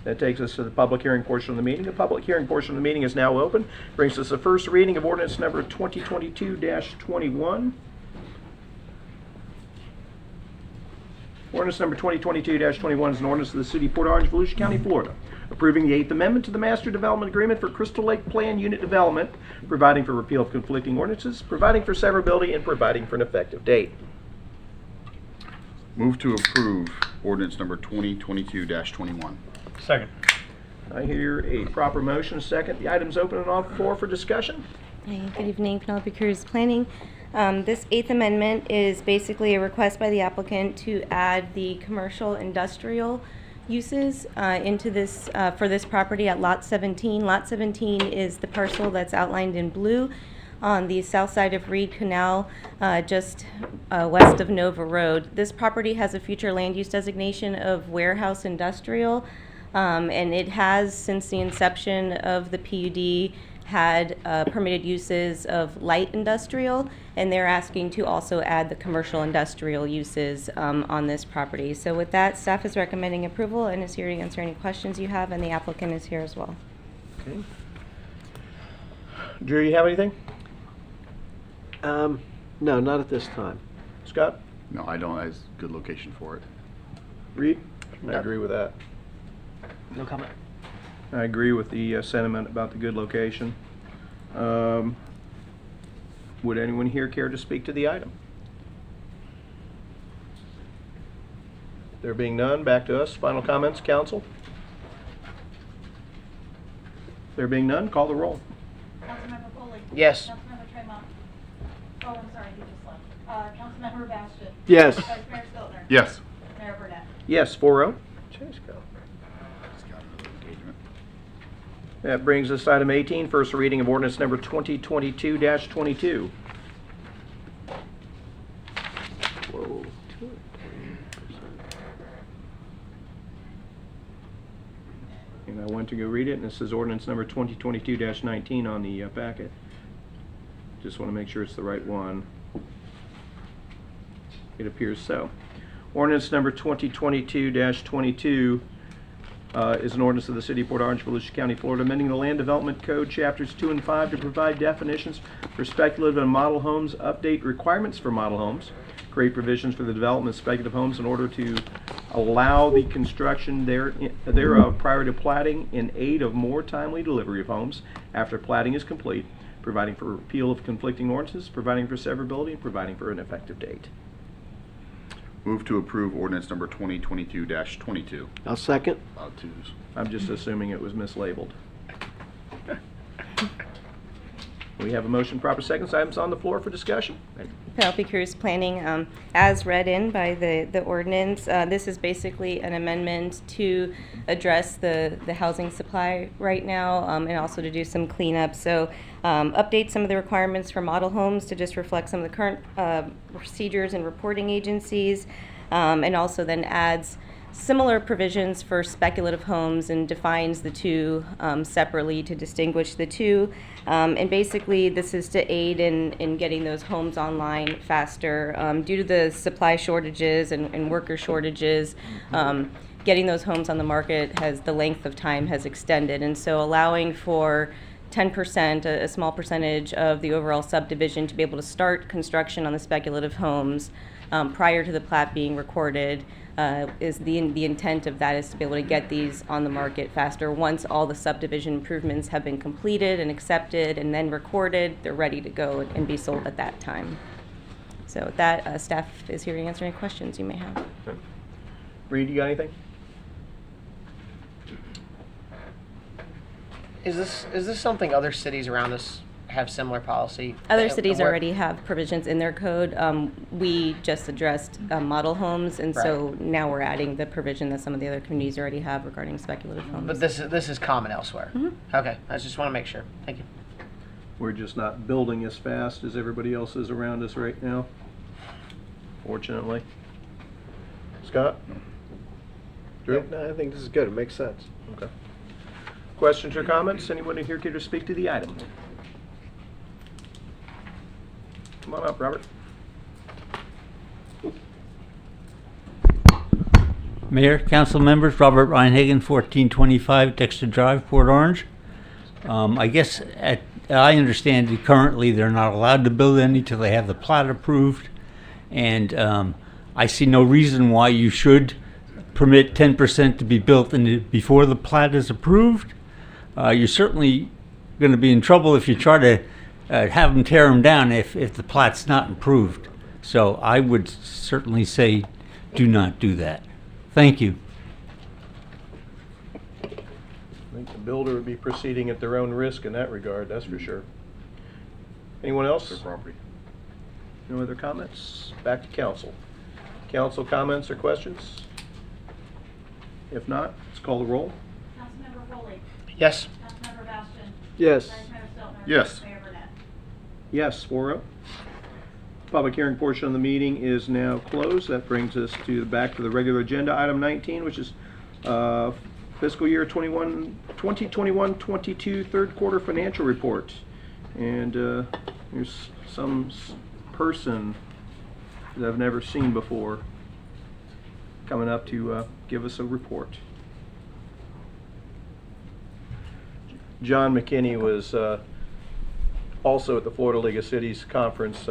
[SPEAKER 1] That takes us to the public hearing portion of the meeting. The public hearing portion of the meeting is now open. Brings us the first reading of ordinance number 2022-21. Ordinance number 2022-21 is an ordinance of the City of Port Orange, Volusia County, Florida, approving the 8th Amendment to the Master Development Agreement for Crystal Lake Plan Unit Development, providing for repeal of conflicting ordinances, providing for severability, and providing for an effective date.
[SPEAKER 4] Move to approve ordinance number 2022-21.
[SPEAKER 6] Second.
[SPEAKER 1] I hear a proper motion, second. The item's open and on the floor for discussion.
[SPEAKER 13] Hi, good evening, Penelope Cruz Planning. This eighth amendment is basically a request by the applicant to add the commercial industrial uses into this, for this property at Lot 17. Lot 17 is the parcel that's outlined in blue on the south side of Reed Canal, just west of Nova Road. This property has a future land use designation of warehouse industrial, and it has, since the inception of the PUD, had permitted uses of light industrial, and they're asking to also add the commercial industrial uses on this property. So with that, staff is recommending approval and is here to answer any questions you have, and the applicant is here as well.
[SPEAKER 1] Okay. Drew, you have anything?
[SPEAKER 7] No, not at this time.
[SPEAKER 1] Scott?
[SPEAKER 4] No, I don't. It's a good location for it.
[SPEAKER 1] Reed? I agree with that.
[SPEAKER 5] No comment.
[SPEAKER 1] I agree with the sentiment about the good location. Would anyone here care to speak to the item? There being none, back to us. Final comments, council? There being none, call the roll.
[SPEAKER 3] Councilmember Foley?
[SPEAKER 5] Yes.
[SPEAKER 3] Councilmember Tremont? Oh, I'm sorry, he just left. Councilmember Bastian?
[SPEAKER 7] Yes.
[SPEAKER 3] Vice Mayor Stiltner?
[SPEAKER 4] Yes.
[SPEAKER 3] Mayor Burnett?
[SPEAKER 1] Yes, 4-0.
[SPEAKER 4] It's got another engagement.
[SPEAKER 1] That brings us to item 18, first reading of ordinance number 2022-22. Whoa. And I went to go read it, and this is ordinance number 2022-19 on the packet. Just want to make sure it's the right one. It appears so. Ordinance number 2022-22 is an ordinance of the City of Port Orange, Volusia County, Florida, amending the Land Development Code, Chapters 2 and 5 to provide definitions for speculative and model homes, update requirements for model homes, create provisions for the development of speculative homes in order to allow the construction thereof prior to platting in aid of more timely delivery of homes after platting is complete, providing for repeal of conflicting ordinances, providing for severability, and providing for an effective date.
[SPEAKER 4] Move to approve ordinance number 2022-22.
[SPEAKER 7] I'll second.
[SPEAKER 4] About twos.
[SPEAKER 1] I'm just assuming it was mislabeled. We have a motion, proper seconds, items on the floor for discussion.
[SPEAKER 13] Penelope Cruz Planning, as read in by the ordinance, this is basically an amendment to address the housing supply right now, and also to do some cleanup. So update some of the requirements for model homes to just reflect some of the current procedures and reporting agencies, and also then adds similar provisions for speculative homes and defines the two separately to distinguish the two. And basically, this is to aid in getting those homes online faster. Due to the supply shortages and worker shortages, getting those homes on the market the length of time has extended. And so allowing for 10%, a small percentage of the overall subdivision to be able to start construction on the speculative homes prior to the plat being recorded is the intent of that is to be able to get these on the market faster. Once all the subdivision improvements have been completed and accepted and then recorded, they're ready to go and be sold at that time. So with that, staff is here to answer any questions you may have.
[SPEAKER 1] Reed, you got anything?
[SPEAKER 5] Is this something other cities around us have similar policy?
[SPEAKER 13] Other cities already have provisions in their code. We just addressed model homes, and so now we're adding the provision that some of the other communities already have regarding speculative homes.
[SPEAKER 5] But this is common elsewhere. Okay, I just want to make sure. Thank you.
[SPEAKER 1] We're just not building as fast as everybody else is around us right now, fortunately. Scott? Drew?
[SPEAKER 7] Yeah, no, I think this is good. It makes sense.
[SPEAKER 1] Okay. Questions or comments? Anyone here care to speak to the item? Come on up, Robert.
[SPEAKER 8] Mayor, council members, Robert Reinhagen, 1425 Dexter Drive, Port Orange. I guess I understand that currently they're not allowed to build any till they have the plat approved, and I see no reason why you should permit 10% to be built before the plat is approved. You're certainly going to be in trouble if you try to have them tear them down if the plat's not approved. So I would certainly say do not do that. Thank you.
[SPEAKER 1] I think the builder would be proceeding at their own risk in that regard, that's for sure. Anyone else?
[SPEAKER 4] Their property.
[SPEAKER 1] No other comments? Back to council. Council comments or questions? If not, let's call the roll.
[SPEAKER 3] Councilmember Foley,
[SPEAKER 5] Yes.
[SPEAKER 3] Councilmember Bastian,
[SPEAKER 7] Yes.
[SPEAKER 3] Vice Mayor Stelter.
[SPEAKER 4] Yes.
[SPEAKER 3] Mayor Burnett.
[SPEAKER 1] Yes, 4-0. Public hearing portion of the meeting is now closed. That brings us back to the regular agenda, item 19, which is fiscal year 2021-22 third quarter financial report. And there's some person that I've never seen before coming up to give us a report. John McKinney was also at the Florida League of Cities conference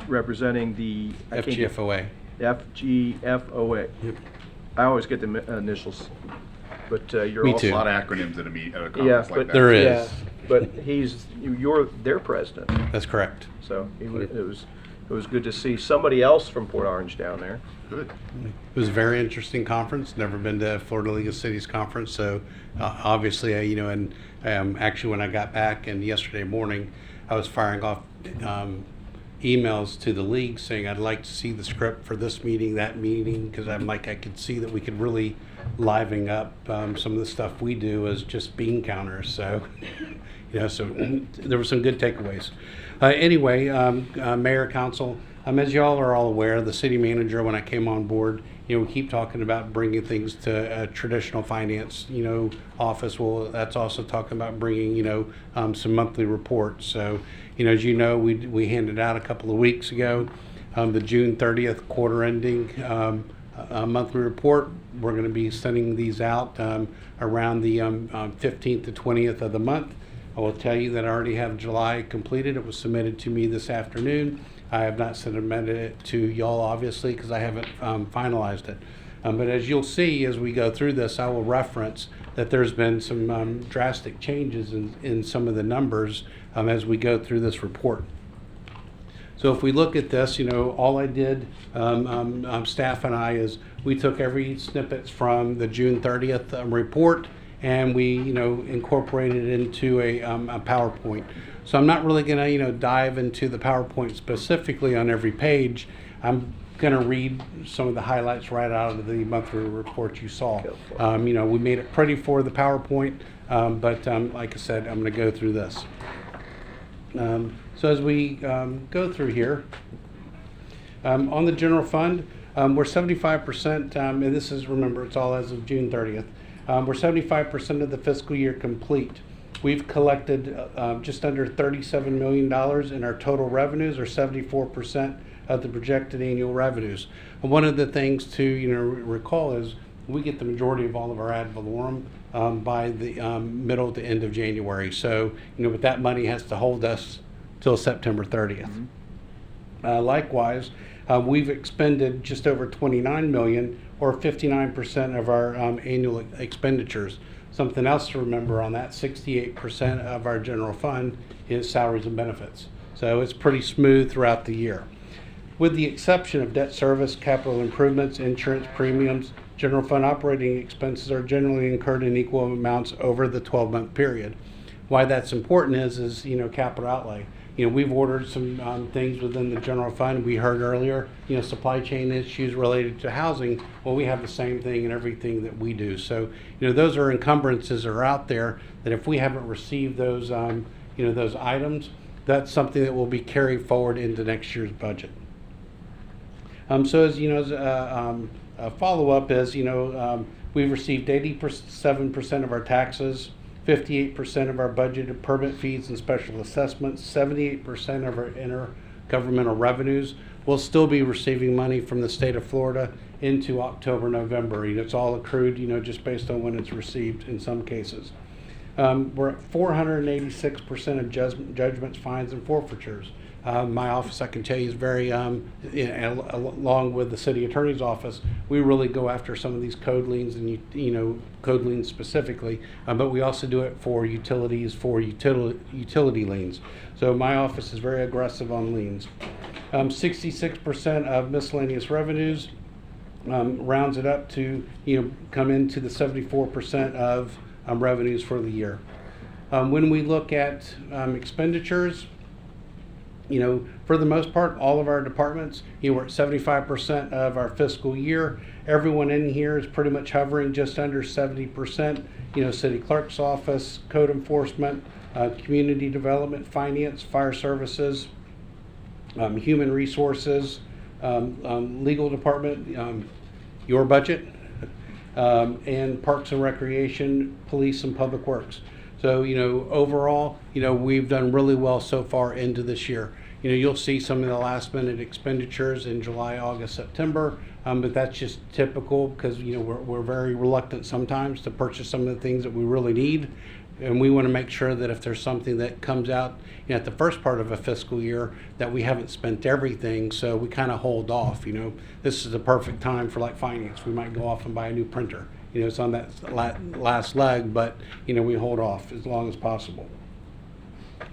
[SPEAKER 1] representing the
[SPEAKER 14] FGFOA.
[SPEAKER 1] FGFOA.
[SPEAKER 14] Yep.
[SPEAKER 1] I always get the initials, but you're
[SPEAKER 14] Me
[SPEAKER 1] also
[SPEAKER 14] too.
[SPEAKER 4] A lot of acronyms at a conference
[SPEAKER 1] Yeah,
[SPEAKER 4] like
[SPEAKER 1] but
[SPEAKER 4] that.
[SPEAKER 14] There is.
[SPEAKER 1] yeah, but you're their president,
[SPEAKER 14] That's correct.
[SPEAKER 1] so it was good to see somebody else from Port Orange down there.
[SPEAKER 4] Good.
[SPEAKER 14] It was a very interesting conference. Never been to Florida League of Cities conference, so obviously, and actually when I got back and yesterday morning, I was firing off emails to the league saying I'd like to see the script for this meeting, that meeting, because I could see that we could really liven up some of the stuff we do as just bean counters. So, so there were some good takeaways. Anyway, Mayor, Council, as y'all are all aware, the city manager, when I came on board, we keep talking about bringing things to a traditional finance, office. Well, that's also talking about bringing, some monthly reports. So, as you know, we handed out a couple of weeks ago the June 30th quarter ending monthly report. We're going to be sending these out around the 15th to 20th of the month. I will tell you that I already have July completed. It was submitted to me this afternoon. I have not submitted it to y'all, obviously, because I haven't finalized it. But as you'll see as we go through this, I will reference that there's been some drastic changes in some of the numbers as we go through this report. So if we look at this, all I did, staff and I, is we took every snippets from the June 30th report and we, incorporated it into a PowerPoint. So I'm not really going to, dive into the PowerPoint specifically on every page. I'm going to read some of the highlights right out of the monthly report you saw. We made it pretty for the PowerPoint, but like I said, I'm going to go through this. So as we go through here, on the general fund, we're 75%, and this is, remember, it's all as of June 30th. We're 75% of the fiscal year complete. We've collected just under $37 million, and our total revenues are 74% of the projected annual revenues. And one of the things to recall is we get the majority of all of our ad valorem by the middle to end of January. So but that money has to hold us till September 30th. Likewise, we've expended just over $29 million, or 59% of our annual expenditures. Something else to remember on that, 68% of our general fund is salaries and benefits. So it's pretty smooth throughout the year. With the exception of debt service, capital improvements, insurance premiums, general fund operating expenses are generally incurred in equal amounts over the 12-month period. Why that's important is capital outlay. We've ordered some things within the general fund. We heard earlier, supply chain issues related to housing. Well, we have the same thing in everything that we do. So, those are encumbrances that are out there that if we haven't received those, those items, that's something that will be carried forward into next year's budget. So as a follow-up is, we've received 87% of our taxes, 58% of our budgeted permit fees and special assessments, 78% of our intergovernmental revenues. We'll still be receiving money from the state of Florida into October, November. It's all accrued, just based on when it's received in some cases. We're at 486% of judgments, fines, and forfeitures. My office, I can tell you, is very, along with the city attorney's office, we really go after some of these code liens and, code liens specifically, but we also do it for utilities, for utility liens. So my office is very aggressive on liens. 66% of miscellaneous revenues rounds it up to, come into the 74% of revenues for the year. When we look at expenditures, For the most part, all of our departments, we're at 75% of our fiscal year. Everyone in here is pretty much hovering just under 70%. City clerk's office, code enforcement, community development, finance, fire services, human resources, legal department, your budget, and parks and recreation, police and public works. So, overall, we've done really well so far into this year. You'll see some of the last minute expenditures in July, August, September, but that's just typical because, we're very reluctant sometimes to purchase some of the things that we really need. And we want to make sure that if there's something that comes out at the first part of a fiscal year that we haven't spent everything, so we kind of hold off. This is the perfect time for like finance. We might go off and buy a new printer. It's on that last leg, but we hold off as long as possible.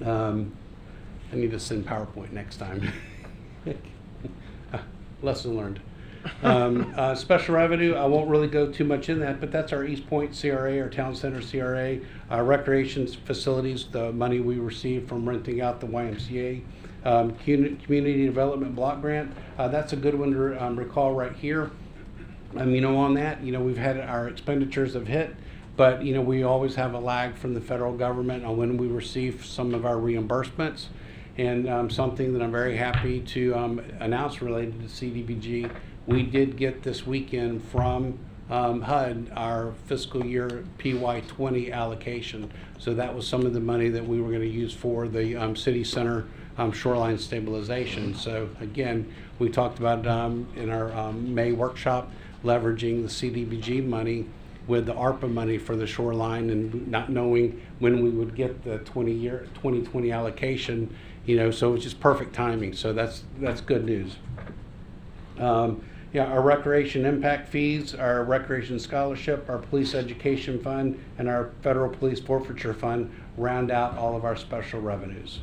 [SPEAKER 14] I need to send PowerPoint next time. Lesson learned. Special revenue, I won't really go too much in that, but that's our East Point CRA, our town center CRA, recreation facilities, the money we received from renting out the YMCA, community development block grant. That's a good one to recall right here. On that, we've had our expenditures have hit, but we always have a lag from the federal government on when we receive some of our reimbursements. And something that I'm very happy to announce related to CDBG, we did get this weekend from HUD our fiscal year PY20 allocation. So that was some of the money that we were going to use for the city center shoreline stabilization. So again, we talked about in our May workshop leveraging the CDBG money with the ARPA money for the shoreline and not knowing when we would get the 2020 allocation. So it's just perfect timing. So that's good news. Our recreation impact fees, our recreation scholarship, our police education fund, and our federal police forfeiture fund round out all of our special revenues.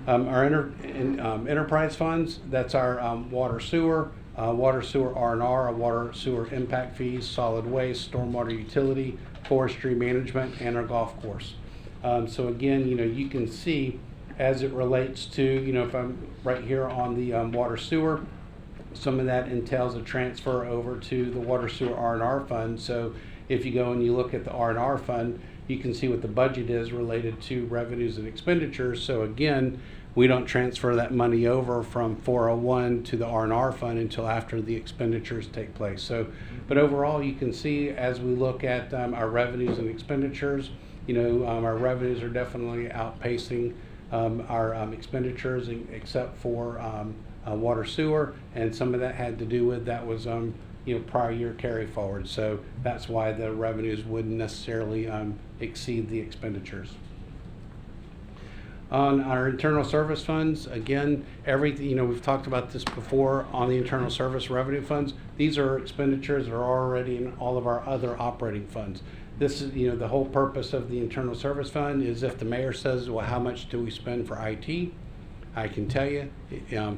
[SPEAKER 14] Our enterprise funds, that's our water sewer R&R, our water sewer impact fees, solid waste, stormwater utility, forestry management, and our golf course. So again, you can see as it relates to, if I'm right here on the water sewer, some of that entails a transfer over to the water sewer R&R fund. So if you go and you look at the R&R fund, you can see what the budget is related to revenues and expenditures. So again, we don't transfer that money over from 401 to the R&R fund until after the expenditures take place. So, but overall, you can see as we look at our revenues and expenditures, our revenues are definitely outpacing our expenditures, except for water sewer, and some of that had to do with that was prior year carry forward. So that's why the revenues wouldn't necessarily exceed the expenditures. On our internal service funds, again, everything, we've talked about this before on the internal service revenue funds. These are expenditures that are already in all of our other operating funds. This is, the whole purpose of the internal service fund is if the mayor says, well, how much do we spend for IT? I can tell you,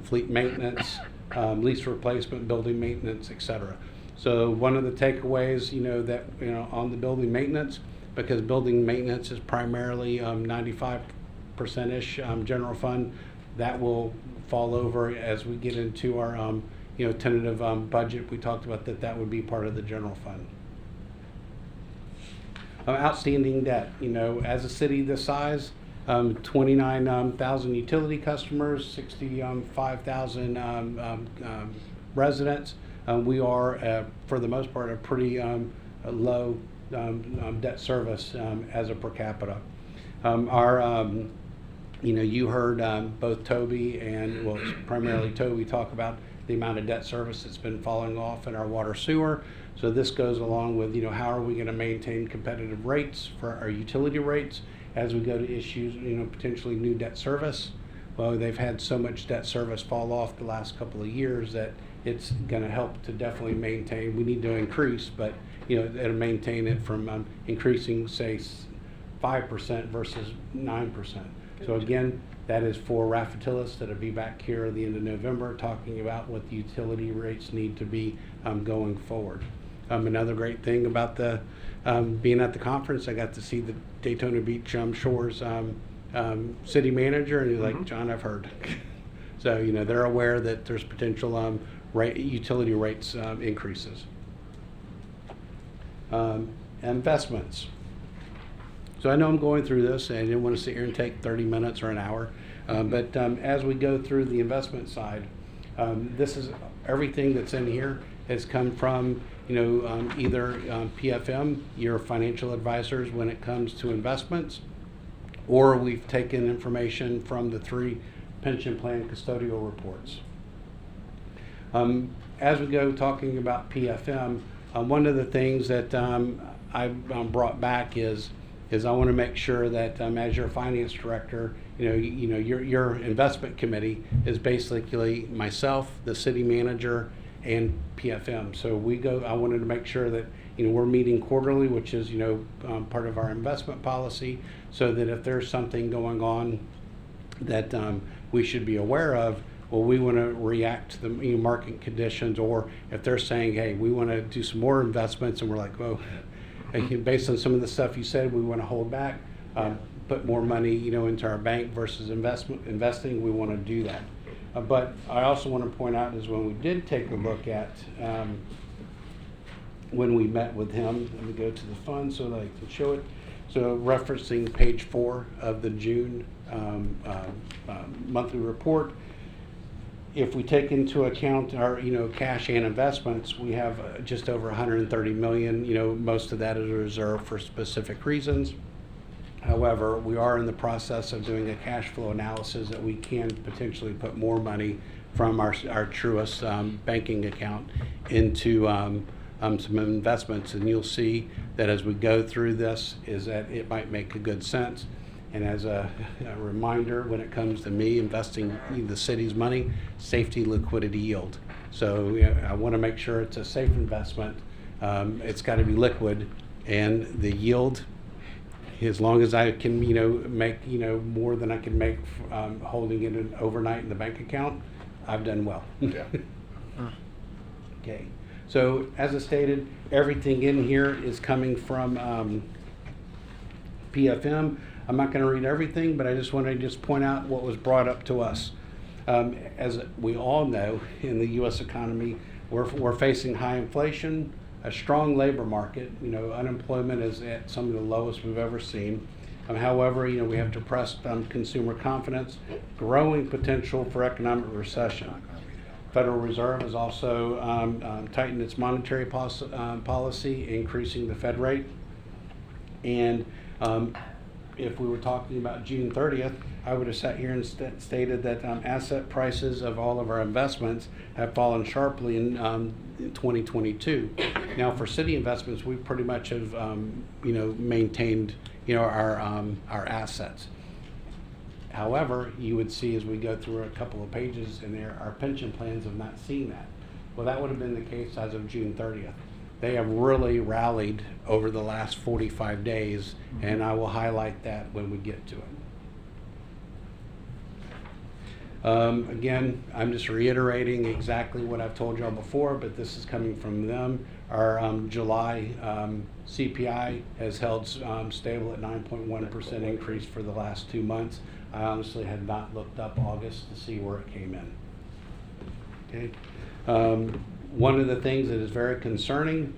[SPEAKER 14] fleet maintenance, lease replacement, building maintenance, etc. So one of the takeaways, that, on the building maintenance, because building maintenance is primarily 95%-ish general fund, that will fall over as we get into our, tentative budget. We talked about that would be part of the general fund. Outstanding debt, as a city this size, 29,000 utility customers, 65,000 residents. We are, for the most part, a pretty low debt service as a per capita. You heard both Toby and, well, primarily Toby talk about the amount of debt service that's been falling off in our water sewer. So this goes along with, how are we going to maintain competitive rates for our utility rates as we go to issues, potentially new debt service. Well, they've had so much debt service fall off the last couple of years that it's going to help to definitely maintain. We need to increase, but, it'll maintain it from increasing, say, 5% versus 9%. So again, that is for Raffatilis that'll be back here at the end of November talking about what the utility rates need to be going forward. Another great thing about the being at the conference, I got to see the Daytona Beach Shores city manager, and he's like, John, I've heard. So, they're aware that there's potential utility rates increases. Investments. So I know I'm going through this, and I didn't want to sit here and take 30 minutes or an hour, but as we go through the investment side, this is everything that's in here has come from either PFM, your financial advisors, when it comes to investments, or we've taken information from the 3 pension plan custodial reports. As we go talking about PFM, one of the things that I've brought back is I want to make sure that as your finance director, your investment committee is basically myself, the city manager, and PFM. So I wanted to make sure that we're meeting quarterly, which is part of our investment policy, so that if there's something going on that we should be aware of, well, we want to react to the market conditions, or if they're saying, hey, we want to do some more investments, and we're like, well, based on some of the stuff you said, we want to hold back, put more money into our bank versus investing, we want to do that. But I also want to point out is when we did take a look at when we met with him, let me go to the fund so that I can show it. So referencing page 4 of the June monthly report, if we take into account our cash and investments, we have just over 130 million. Most of that is reserved for specific reasons. However, we are in the process of doing a cash flow analysis that we can potentially put more money from our Truist banking account into some investments, and you'll see that as we go through this is that it might make a good sense. And as a reminder, when it comes to me investing the city's money, safety, liquidity, yield. So I want to make sure it's a safe investment. It's got to be liquid, and the yield, as long as I can make more than I can make holding it overnight in the bank account, I've done well.
[SPEAKER 1] Yeah.
[SPEAKER 14] Okay. So as I stated, everything in here is coming from PFM. I'm not going to read everything, but I just want to point out what was brought up to us. As we all know, in the U.S. economy, we're facing high inflation, a strong labor market. Unemployment is at some of the lowest we've ever seen. However, we have depressed consumer confidence, growing potential for economic recession. Federal Reserve has also tightened its monetary policy, increasing the Fed rate. And if we were talking about June 30th, I would have sat here and stated that asset prices of all of our investments have fallen sharply in 2022. Now, for city investments, we pretty much have maintained our assets. However, you would see as we go through a couple of pages in there, our pension plans have not seen that. Well, that would have been the case as of June 30th. They have really rallied over the last 45 days, and I will highlight that when we get to it. Again, I'm just reiterating exactly what I've told y'all before, but this is coming from them. Our July CPI has held stable at 9.1% increase for the last 2 months. I honestly had not looked up August to see where it came in. Okay. One of the things that is very concerning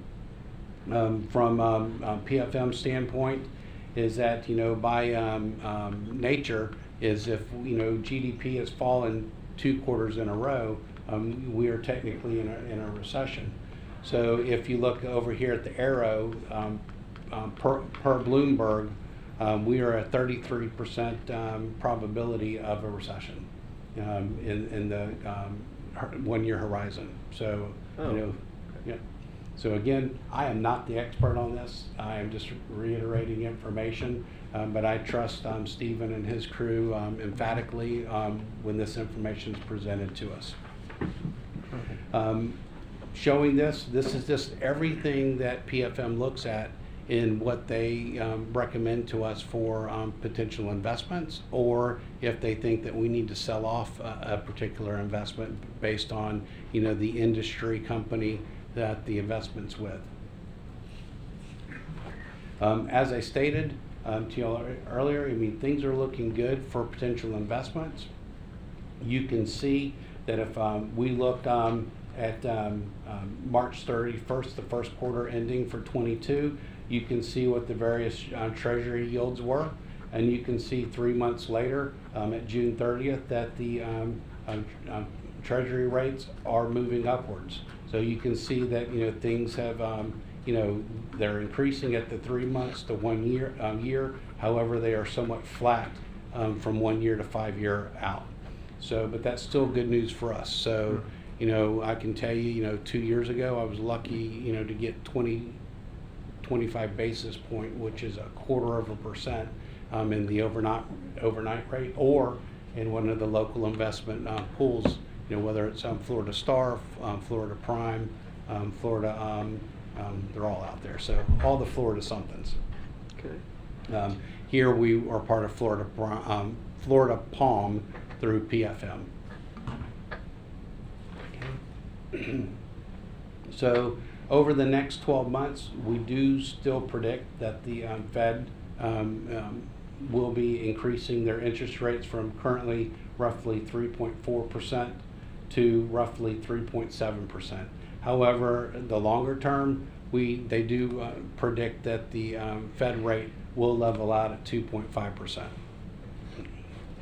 [SPEAKER 14] from PFM standpoint is that by nature is if GDP has fallen 2 quarters in a row, we are technically in a recession. So if you look over here at the arrow per Bloomberg, we are at 33% probability of a recession in the 1 year horizon. So yeah. So again, I am not the expert on this. I am just reiterating information, but I trust Stephen and his crew emphatically when this information is presented to us. Showing this is just everything that PFM looks at in what they recommend to us for potential investments, or if they think that we need to sell off a particular investment based on the industry company that the investment's with. As I stated, to y'all earlier, I mean, things are looking good for potential investments. You can see that if we look at March 31st, the first quarter ending for 22, you can see what the various treasury yields were. And you can see 3 months later, at June 30th, that the treasury rates are moving upwards. So you can see that, things have, they're increasing at the 3 months to 1 year. However, they are somewhat flat from 1 year to 5 year out. So, but that's still good news for us. So, I can tell you, 2 years ago, I was lucky, to get 25 basis point, which is 1/4% in the overnight rate, or in one of the local investment pools, whether it's Florida Star, Florida Prime, Florida, they're all out there. So all the Florida somethings.
[SPEAKER 7] Okay.
[SPEAKER 14] Here we are part of Florida Palm through PFM. Okay. So over the next 12 months, we do still predict that the Fed will be increasing their interest rates from currently roughly 3.4% to roughly 3.7%. However, the longer term, they do predict that the Fed rate will level out at 2.5%.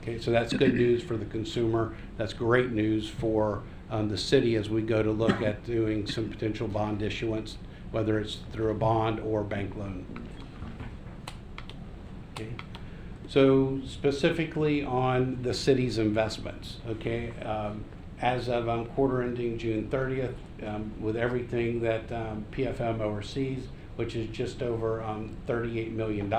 [SPEAKER 14] Okay, so that's good news for the consumer. That's great news for the city as we go to look at doing some potential bond issuance, whether it's through a bond or bank loan. Okay. So specifically on the city's investments, okay, as of quarter ending June 30th, with everything that PFM oversees, which is just over $38 million,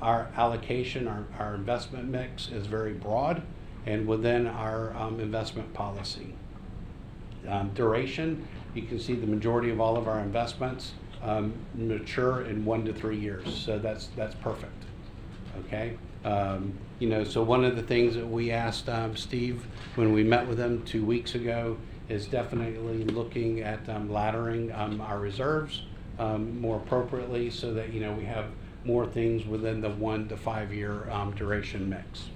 [SPEAKER 14] our allocation, our investment mix is very broad and within our investment policy. Duration, you can see the majority of all of our investments mature in 1 to 3 years, so that's perfect. Okay, so one of the things that we asked Steve when we met with him 2 weeks ago is definitely looking at laddering our reserves more appropriately, so that we have more things within the 1 to 5 year duration mix.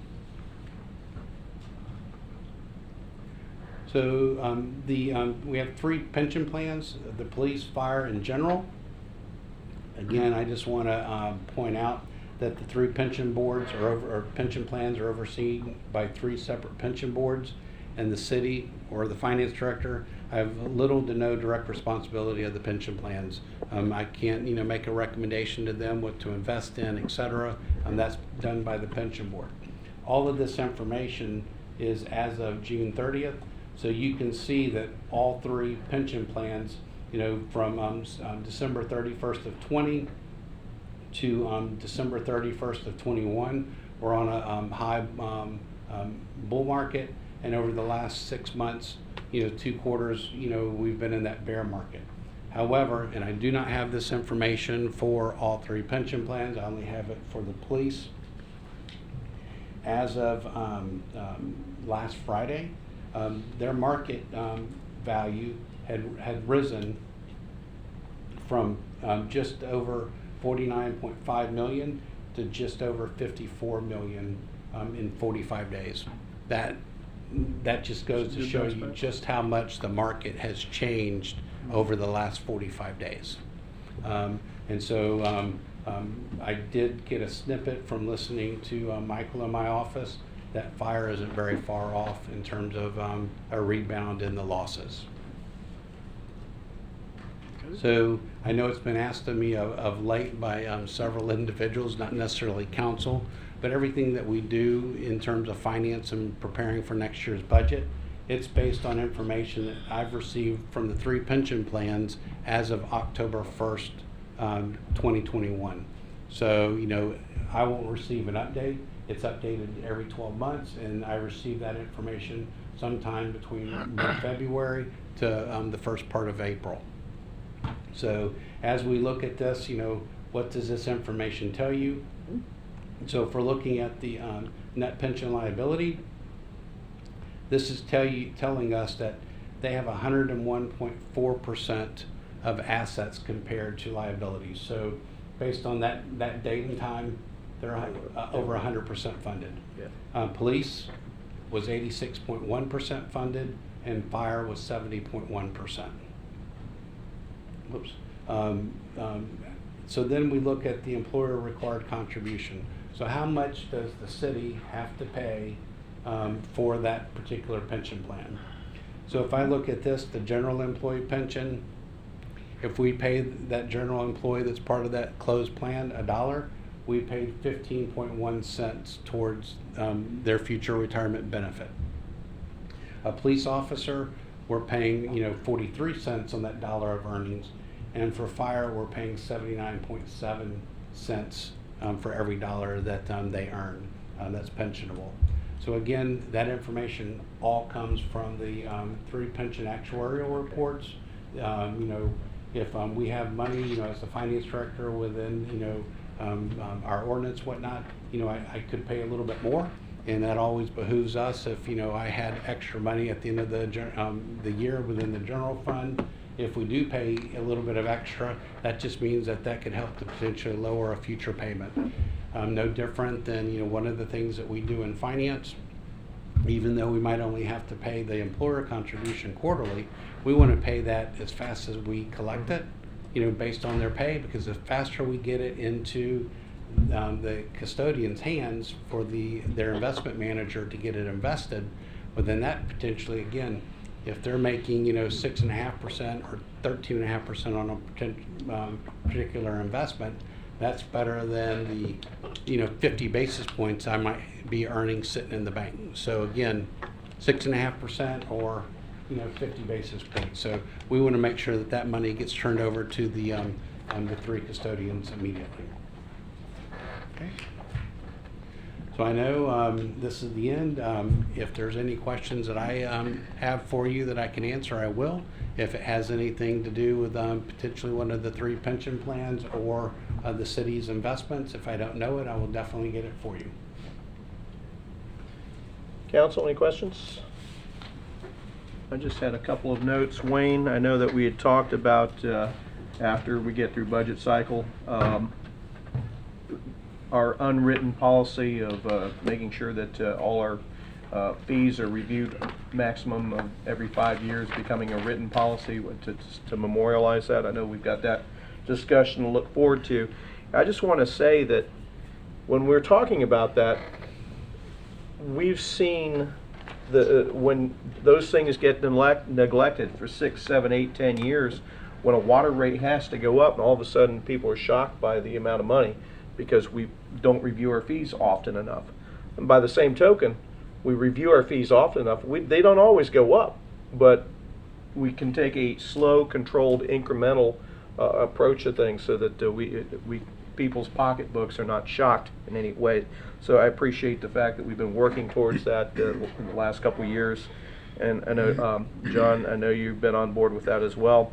[SPEAKER 14] So we have 3 pension plans: the police, fire, and general. Again, I just want to point out that the 3 pension boards or pension plans are overseen by 3 separate pension boards, and the city or the finance director have little to no direct responsibility of the pension plans. I can't make a recommendation to them what to invest in, etc. That's done by the pension board. All of this information is as of June 30th, so you can see that all 3 pension plans, from December 31st of 20 to December 31st of 21, we're on a high bull market, and over the last 6 months, 2 quarters, we've been in that bear market. However, and I do not have this information for all 3 pension plans, I only have it for the police. As of last Friday, their market value had risen from just over 49.5 million to just over 54 million in 45 days. That just goes to show you just how much the market has changed over the last 45 days. And so I did get a snippet from listening to Michael in my office that fire isn't very far off in terms of a rebound in the losses. So I know it's been asked of me of late by several individuals, not necessarily council, but everything that we do in terms of finance and preparing for next year's budget, it's based on information that I've received from the 3 pension plans as of October 1st, 2021. So, I won't receive an update. It's updated every 12 months, and I receive that information sometime between mid-February to the first part of April. So as we look at this, what does this information tell you? So if we're looking at the net pension liability, this is telling us that they have 101.4% of assets compared to liabilities. So based on that date and time, they're over 100% funded. Police was 86.1% funded, and fire was 70.1%. Whoops. So then we look at the employer required contribution. So how much does the city have to pay for that particular pension plan? So if I look at this, the general employee pension, if we pay that general employee that's part of that closed plan $1, we paid 15.1 cents towards their future retirement benefit. A police officer, we're paying 43 cents on that dollar of earnings, and for fire, we're paying 79.7 cents for every dollar that they earn. That's pensionable. So again, that information all comes from the 3 pension actuarial reports. If we have money, as the finance director within, our ordinance, whatnot, I could pay a little bit more, and that always behooves us. If I had extra money at the end of the year within the general fund, if we do pay a little bit of extra, that just means that could help to potentially lower a future payment. No different than one of the things that we do in finance. Even though we might only have to pay the employer contribution quarterly, we want to pay that as fast as we collect it, based on their pay, because the faster we get it into the custodian's hands for their investment manager to get it invested, but then that potentially, again, if they're making 6.5% or 13.5% on a particular investment, that's better than the 50 basis points I might be earning sitting in the bank. So again, 6.5% or 50 basis points. So we want to make sure that money gets turned over to the 3 custodians immediately. Okay. So I know this is the end. If there's any questions that I have for you that I can answer, I will. If it has anything to do with potentially one of the 3 pension plans or the city's investments, if I don't know it, I will definitely get it for you.
[SPEAKER 1] Council, any questions? I just had a couple of notes. Wayne, I know that we had talked about after we get through budget cycle, our unwritten policy of making sure that all our fees are reviewed maximum of every 5 years, becoming a written policy to memorialize that. I know we've got that discussion to look forward to. I just want to say that when we're talking about that, we've seen when those things get neglected for 6, 7, 8, 10 years, when a water rate has to go up and all of a sudden people are shocked by the amount of money because we don't review our fees often enough. And by the same token, we review our fees often enough. They don't always go up, but we can take a slow, controlled, incremental approach to things so that people's pocketbooks are not shocked in any way. So I appreciate the fact that we've been working towards that in the last couple of years. And I know, John, I know you've been on board with that as well.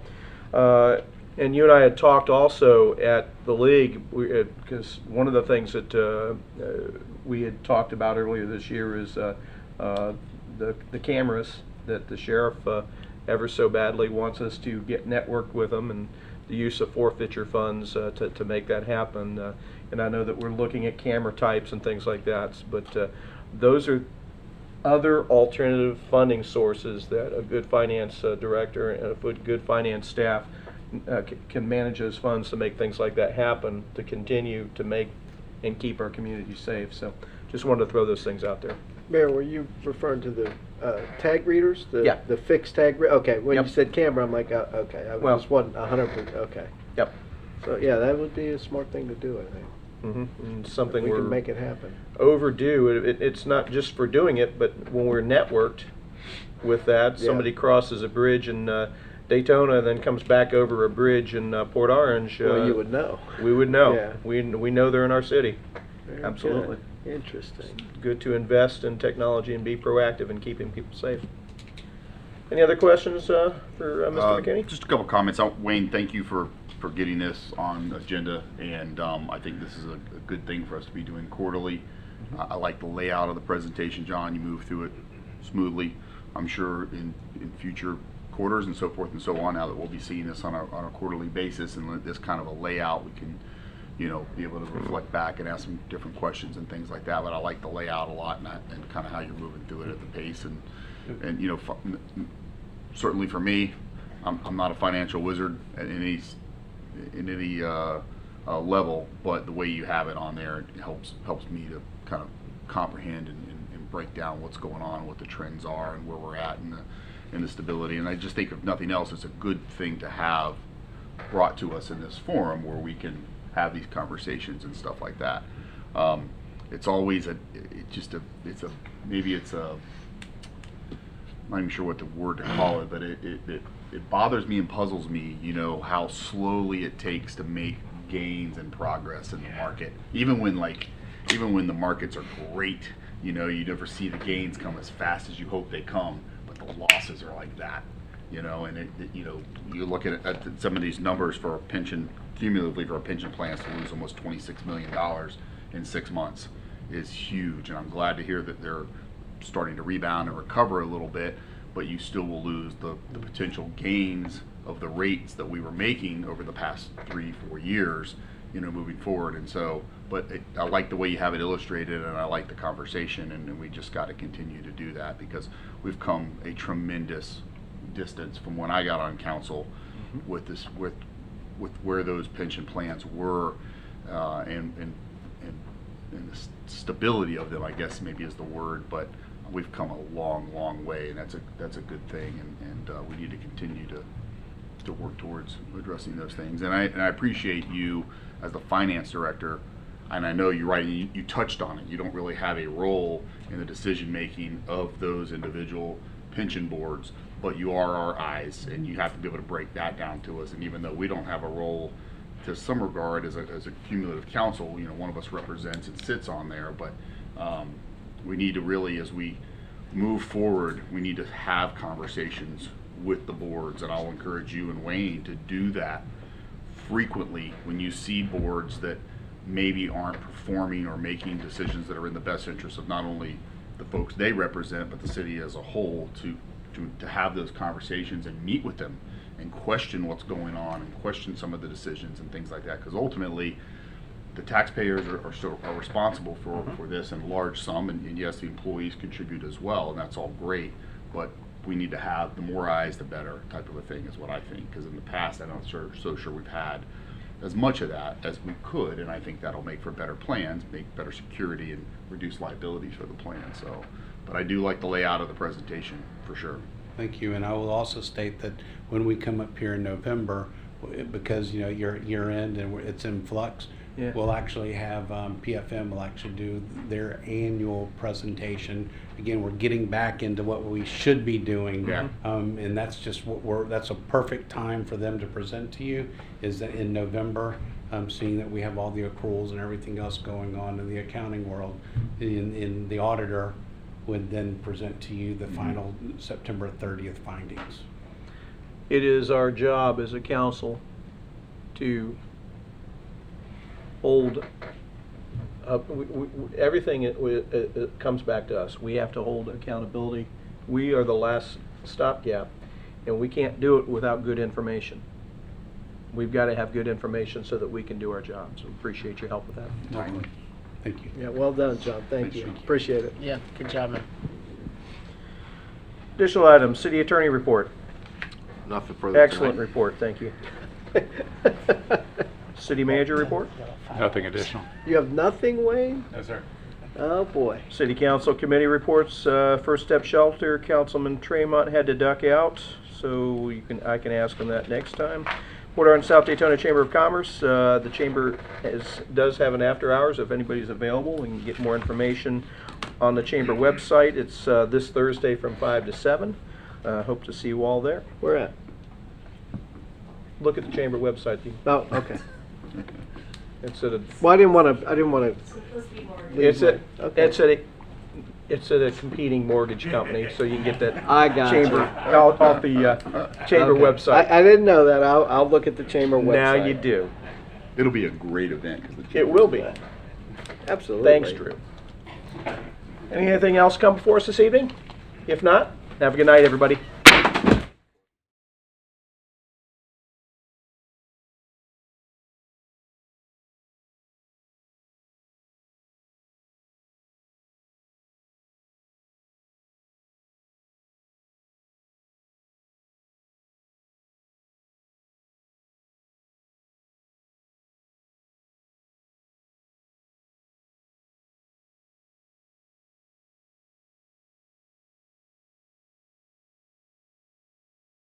[SPEAKER 1] And you and I had talked also at the league, because one of the things that we had talked about earlier this year is the cameras that the sheriff ever so badly wants us to get networked with them, and the use of forfeiture funds to make that happen. And I know that we're looking at camera types and things like that, but those are other alternative funding sources that a good finance director and a good finance staff can manage those funds to make things like that happen, to continue to make and keep our community safe. So just wanted to throw those things out there.
[SPEAKER 7] Mayor, were you referring to the tag readers?
[SPEAKER 1] Yeah.
[SPEAKER 7] The fixed tag okay, when
[SPEAKER 1] Yep.
[SPEAKER 7] you said camera, I'm like, okay. I
[SPEAKER 1] Well-
[SPEAKER 7] just wasn't 100%. Okay.
[SPEAKER 1] Yep.
[SPEAKER 7] So, yeah, that would be a smart thing to do, I think.
[SPEAKER 1] And something
[SPEAKER 7] We
[SPEAKER 1] we're
[SPEAKER 7] can make it happen.
[SPEAKER 1] overdue. It's not just for doing it, but when we're networked with that,
[SPEAKER 7] Yeah.
[SPEAKER 1] somebody crosses a bridge in Daytona, then comes back over a bridge in Port Orange.
[SPEAKER 7] Well, you would know.
[SPEAKER 1] We would know.
[SPEAKER 7] Yeah.
[SPEAKER 1] We know they're in our city.
[SPEAKER 7] Very
[SPEAKER 1] Absolutely.
[SPEAKER 7] good. Interesting.
[SPEAKER 1] Good to invest in technology and be proactive in keeping people safe. Any other questions for Mr. McKinney?
[SPEAKER 4] Just a couple comments. Wayne, thank you for getting this on agenda, and I think this is a good thing for us to be doing quarterly. I like the layout of the presentation, John. You move through it smoothly. I'm sure in future quarters and so forth and so on, now that we'll be seeing this on a quarterly basis, and this kind of a layout, we can be able to reflect back and ask some different questions and things like that. But I like the layout a lot and kind of how you're moving through it at the pace. And certainly for me, I'm not a financial wizard in any level, but the way you have it on there, it helps me to kind of comprehend and break down what's going on, what the trends are, and where we're at in the stability. And I just think, if nothing else, it's a good thing to have brought to us in this forum where we can have these conversations and stuff like that. It's always I'm not even sure what the word to call it, but it bothers me and puzzles me, how slowly it takes to make gains and progress in the market. Even when the markets are great, you never see the gains come as fast as you hope they come, but the losses are like that, and you look at some of these numbers for a pension, cumulatively for a pension plans to lose almost $26 million in 6 months is huge. And I'm glad to hear that they're starting to rebound and recover a little bit, but you still will lose the potential gains of the rates that we were making over the past 3-4 years, moving forward. And so, I like the way you have it illustrated, and I like the conversation, and we just got to continue to do that, because we've come a tremendous distance from when I got on council with where those pension plans were, and the stability of them, I guess maybe is the word, but we've come a long way, and that's a good thing, and we need to continue to work towards addressing those things. And I appreciate you as the finance director, and I know you're right, you touched on it. You don't really have a role in the decision making of those individual pension boards, but you are our eyes, and you have to be able to break that down to us. And even though we don't have a role to some regard as a cumulative council, one of us represents and sits on there, but we need to really, as we move forward, we need to have conversations with the boards, and I'll encourage you and Wayne to do that frequently when you see boards that maybe aren't performing or making decisions that are in the best interest of not only the folks they represent, but the city as a whole, to have those conversations and meet with them and question what's going on and question some of the decisions and things like that. Because ultimately, the taxpayers are responsible for this in large sum, and yes, the employees contribute as well, and that's all great, but we need to have the more eyes, the better type of a thing, is what I think. Because in the past, I'm not so sure we've had as much of that as we could, and I think that'll make for better plans, make better security, and reduce liabilities for the plan. So, but I do like the layout of the presentation for sure.
[SPEAKER 14] Thank you. And I will also state that when we come up here in November, because your year end and it's in flux,
[SPEAKER 1] Yeah.
[SPEAKER 14] we'll actually have PFM will actually do their annual presentation. Again, we're getting back into what we should be doing,
[SPEAKER 4] Yeah.
[SPEAKER 14] And that's just that's a perfect time for them to present to you, is that in November. Seeing that we have all the accruals and everything else going on in the accounting world, in the auditor would then present to you the final September 30th findings.
[SPEAKER 1] It is our job as a council to hold up, everything it comes back to us. We have to hold accountability. We are the last stopgap, and we can't do it without good information. We've got to have good information so that we can do our jobs. So appreciate your help with that.
[SPEAKER 14] Thank you.
[SPEAKER 7] Yeah, well done, John. Thank you. Appreciate it.
[SPEAKER 5] Yeah, good job, man.
[SPEAKER 1] Additional items, city attorney report.
[SPEAKER 7] Nothing further.
[SPEAKER 1] Excellent
[SPEAKER 7] tonight.
[SPEAKER 1] report, thank you. City manager report.
[SPEAKER 6] Nothing additional.
[SPEAKER 7] You have nothing, Wayne?
[SPEAKER 6] No, sir.
[SPEAKER 7] Oh, boy.
[SPEAKER 1] City council committee reports. First Step Shelter, Councilman Tremont had to duck out, so I can ask him that next time. Port Orange South Daytona Chamber of Commerce. The chamber does have an after hours if anybody's available. We can get more information on the chamber website. It's this Thursday from 5 to 7. Hope to see you all there.
[SPEAKER 7] Where at?
[SPEAKER 1] Look at the chamber website.
[SPEAKER 7] Oh, okay.
[SPEAKER 1] It's at a.
[SPEAKER 7] Well, I didn't want to.
[SPEAKER 1] It's at a competing mortgage company, so you can get that
[SPEAKER 7] I got
[SPEAKER 1] chamber
[SPEAKER 7] you.
[SPEAKER 1] off the chamber
[SPEAKER 7] Okay.
[SPEAKER 1] website.
[SPEAKER 7] I didn't know that. I'll look at the chamber website.
[SPEAKER 1] Now you do.
[SPEAKER 4] It'll be a great event. 'Cause the
[SPEAKER 1] It
[SPEAKER 4] chamber-
[SPEAKER 1] will be.
[SPEAKER 7] Absolutely.
[SPEAKER 1] Thanks, Drew. Anything else come before us this evening? If not, have a good night, everybody.